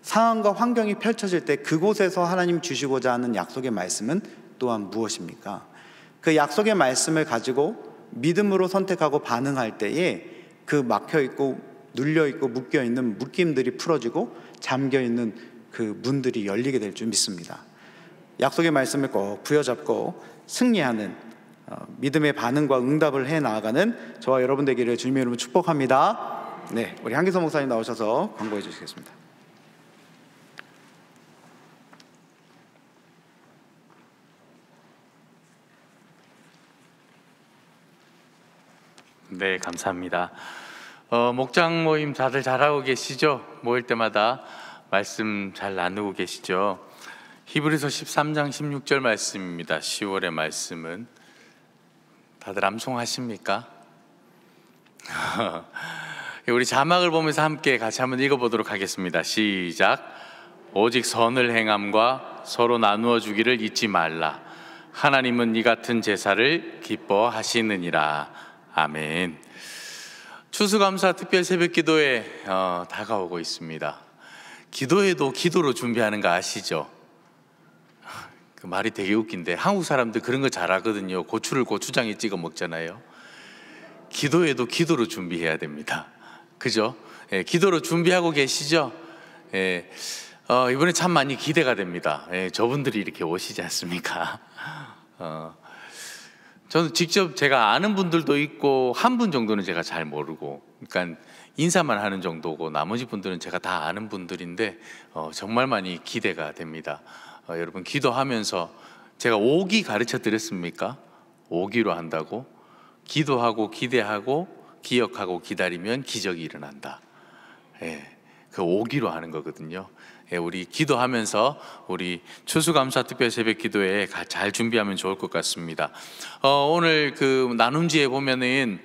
상황과 환경이 펼쳐질 때 그곳에서 하나님 주시고자 하는 약속의 말씀은 또한 무엇입니까? 그 약속의 말씀을 가지고 믿음으로 선택하고 반응할 때에 그 막혀있고 눌려있고 묶여있는 묶임들이 풀어지고 잠겨있는 그 문들이 열리게 될 줄 믿습니다. 약속의 말씀을 꼭 부여잡고 승리하는 믿음의 반응과 응답을 해 나아가는 저와 여러분 되기를 주님의 이름으로 축복합니다. 네, 우리 한기서 목사님 나오셔서 광고해 주시겠습니다.
네, 감사합니다. 목장 모임 다들 잘하고 계시죠? 모일 때마다 말씀 잘 나누고 계시죠? 히브리서 13장 16절 말씀입니다. 10월의 말씀은 다들 암송하십니까? 우리 자막을 보면서 함께 같이 한번 읽어보도록 하겠습니다. 시작. 오직 선을 행함과 서로 나누어 주기를 잊지 말라. 하나님은 이 같은 제사를 기뻐하시느니라. 아멘. 추수감사 특별 새벽기도에 다가오고 있습니다. 기도해도 기도로 준비하는 거 아시죠? 그 말이 되게 웃긴데 한국 사람들 그런 거 잘하거든요. 고추를 고추장에 찍어 먹잖아요. 기도해도 기도로 준비해야 됩니다. 그죠? 예, 기도로 준비하고 계시죠? 예, 이번에 참 많이 기대가 됩니다. 예, 저분들이 이렇게 오시지 않습니까? 저는 직접 제가 아는 분들도 있고 한 분 정도는 제가 잘 모르고, 그러니까 인사만 하는 정도고 나머지 분들은 제가 다 아는 분들인데 정말 많이 기대가 됩니다. 여러분 기도하면서 제가 오기 가르쳐 드렸습니까? 오기로 한다고. 기도하고 기대하고 기억하고 기다리면 기적이 일어난다. 예, 그 오기로 하는 거거든요. 예, 우리 기도하면서 우리 추수감사 특별 새벽 기도에 잘 준비하면 좋을 것 같습니다. 오늘 그 나눔지에 보면은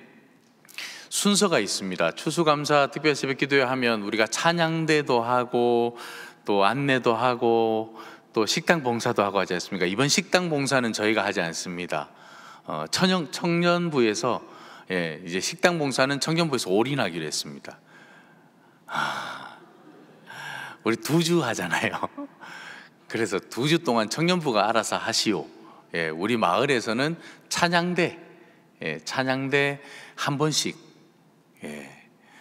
순서가 있습니다. 추수감사 특별 새벽 기도회 하면 우리가 찬양대도 하고 또 안내도 하고 또 식당 봉사도 하고 하지 않습니까? 이번 식당 봉사는 저희가 하지 않습니다. 청년부에서 이제 식당 봉사는 청년부에서 올인하기로 했습니다. 우리 2주 하잖아요. 그래서 2주 동안 청년부가 알아서 하시오. 우리 마을에서는 찬양대 한 번씩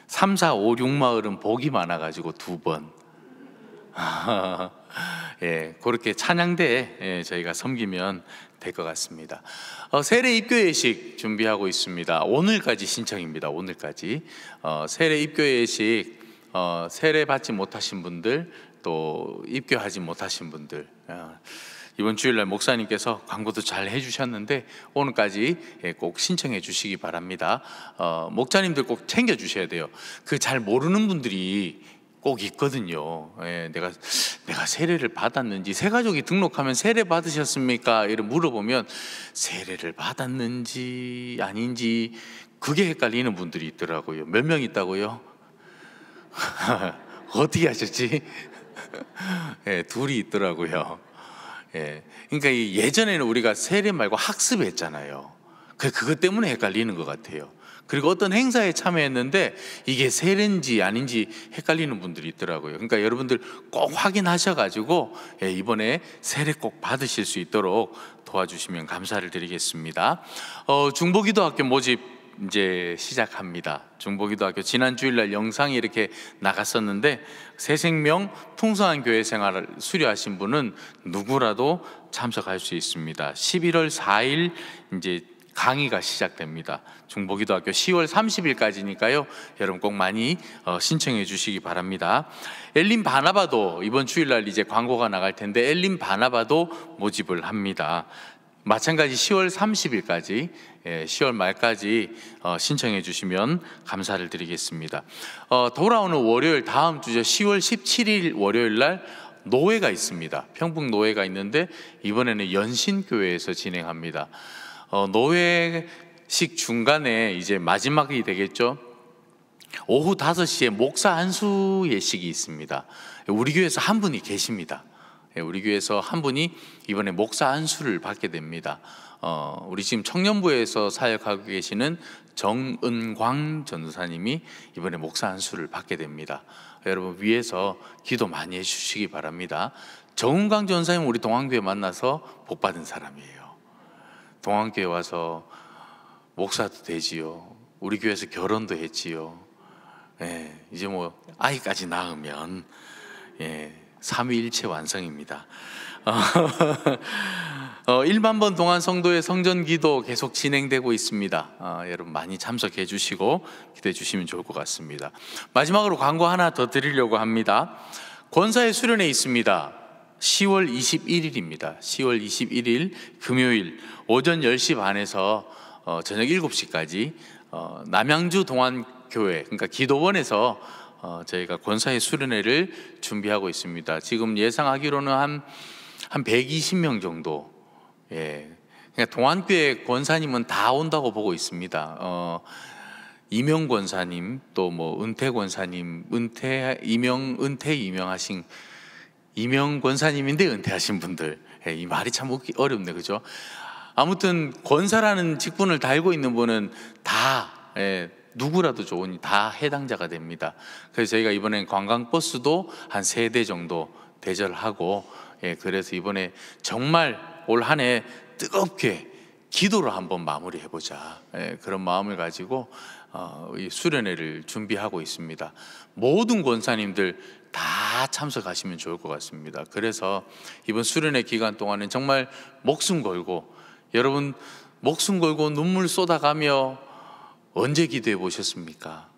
3, 4, 5, 6마을은 복이 많아가지고 2번. 예, 그렇게 찬양대에 저희가 섬기면 될 것 같습니다. 세례 입교 예식 준비하고 있습니다. 오늘까지 신청입니다. 오늘까지 세례 입교 예식, 세례 받지 못하신 분들, 또 입교하지 못하신 분들, 이번 주일날 목사님께서 광고도 잘 해주셨는데 오늘까지 꼭 신청해 주시기 바랍니다. 목자님들 꼭 챙겨 주셔야 돼요. 그 잘 모르는 분들이 꼭 있거든요. 내가 세례를 받았는지, 새 가족이 등록하면 세례 받으셨습니까? 이렇게 물어보면 세례를 받았는지 아닌지 그게 헷갈리는 분들이 있더라고요. 몇 명 있다고요? 어떻게 하셨지? 둘이 있더라고요. 그러니까 예전에는 우리가 세례 말고 학습했잖아요. 그것 때문에 헷갈리는 것 같아요. 그리고 어떤 행사에 참여했는데 이게 세례인지 아닌지 헷갈리는 분들이 있더라고요. 그러니까 여러분들 꼭 확인하셔가지고 이번에 세례 꼭 받으실 수 있도록 도와주시면 감사를 드리겠습니다. 중보기도학교 모집 이제 시작합니다. 중보기도학교 지난 주일날 영상이 이렇게 나갔었는데 새생명 풍성한 교회 생활을 수료하신 분은 누구라도 참석할 수 있습니다. 11월 4일 이제 강의가 시작됩니다. 중보기도학교 10월 30일까지니까요. 여러분 꼭 많이 신청해 주시기 바랍니다. 엘림 바나바도 이번 주일날 이제 광고가 나갈 텐데 엘림 바나바도 모집을 합니다. 마찬가지 10월 30일까지 10월 말까지 신청해 주시면 감사를 드리겠습니다. 돌아오는 월요일 다음 주죠. 10월 17일 월요일 날 노회가 있습니다. 평북 노회가 있는데 이번에는 연신교회에서 진행합니다. 노회식 중간에 이제 마지막이 되겠죠. 오후 5시에 목사 안수 예식이 있습니다. 우리 교회에서 한 분이 계십니다. 우리 교회에서 한 분이 이번에 목사 안수를 받게 됩니다. 우리 지금 청년부에서 사역하고 계시는 정은광 전도사님이 이번에 목사 안수를 받게 됩니다. 여러분 위에서 기도 많이 해주시기 바랍니다. 정은광 전도사님 우리 동안교회 만나서 복받은 사람이에요. 동안교회 와서 목사도 되지요. 우리 교회에서 결혼도 했지요. 이제 뭐 아이까지 낳으면 삼위일체 완성입니다. 1만 번 동안 성도의 성전기도 계속 진행되고 있습니다. 여러분 많이 참석해 주시고 기도해 주시면 좋을 것 같습니다. 마지막으로 광고 하나 더 드리려고 합니다. 권사의 수련회 있습니다. 10월 21일입니다. 10월 21일 금요일 오전 10시 반에서 저녁 7시까지 남양주 동안교회, 그러니까 기도원에서 저희가 권사의 수련회를 준비하고 있습니다. 지금 예상하기로는 한 120명 정도. 그러니까 동안교회 권사님은 다 온다고 보고 있습니다. 이명 권사님, 또 뭐 은퇴 권사님, 은퇴 이명하신 이명 권사님인데 은퇴하신 분들. 이 말이 참 어렵네, 그죠? 아무튼 권사라는 직분을 달고 있는 분은 다 누구라도 좋으니 다 해당자가 됩니다. 그래서 저희가 이번엔 관광버스도 한 3대 정도 대절하고, 그래서 이번에 정말 올 한 해 뜨겁게 기도로 한번 마무리해보자, 그런 마음을 가지고 이 수련회를 준비하고 있습니다. 모든 권사님들 다 참석하시면 좋을 것 같습니다. 그래서 이번 수련회 기간 동안은 정말 목숨 걸고, 여러분 목숨 걸고 눈물 쏟아가며 언제 기도해 보셨습니까?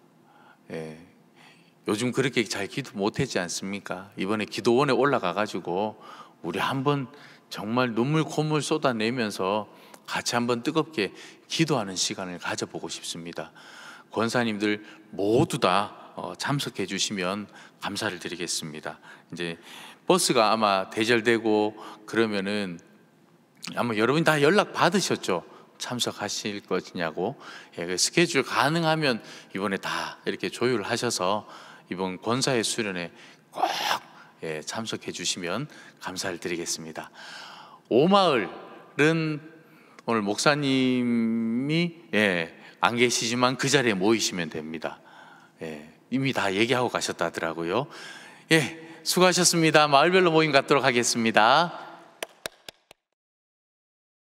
요즘 그렇게 잘 기도 못했지 않습니까? 이번에 기도원에 올라가 가지고 우리 한번 정말 눈물 콧물 쏟아내면서 같이 한번 뜨겁게 기도하는 시간을 가져보고 싶습니다. 권사님들 모두 다 참석해 주시면 감사를 드리겠습니다. 이제 버스가 아마 대절되고 그러면은 아마 여러분 다 연락 받으셨죠? 참석하실 것이냐고. 스케줄 가능하면 이번에 다 이렇게 조율하셔서 이번 권사의 수련회 꼭 참석해 주시면 감사를 드리겠습니다. 오마을은 오늘 목사님이 안 계시지만 그 자리에 모이시면 됩니다. 이미 다 얘기하고 가셨다더라고요. 수고하셨습니다. 마을별로 모임 갖도록 하겠습니다.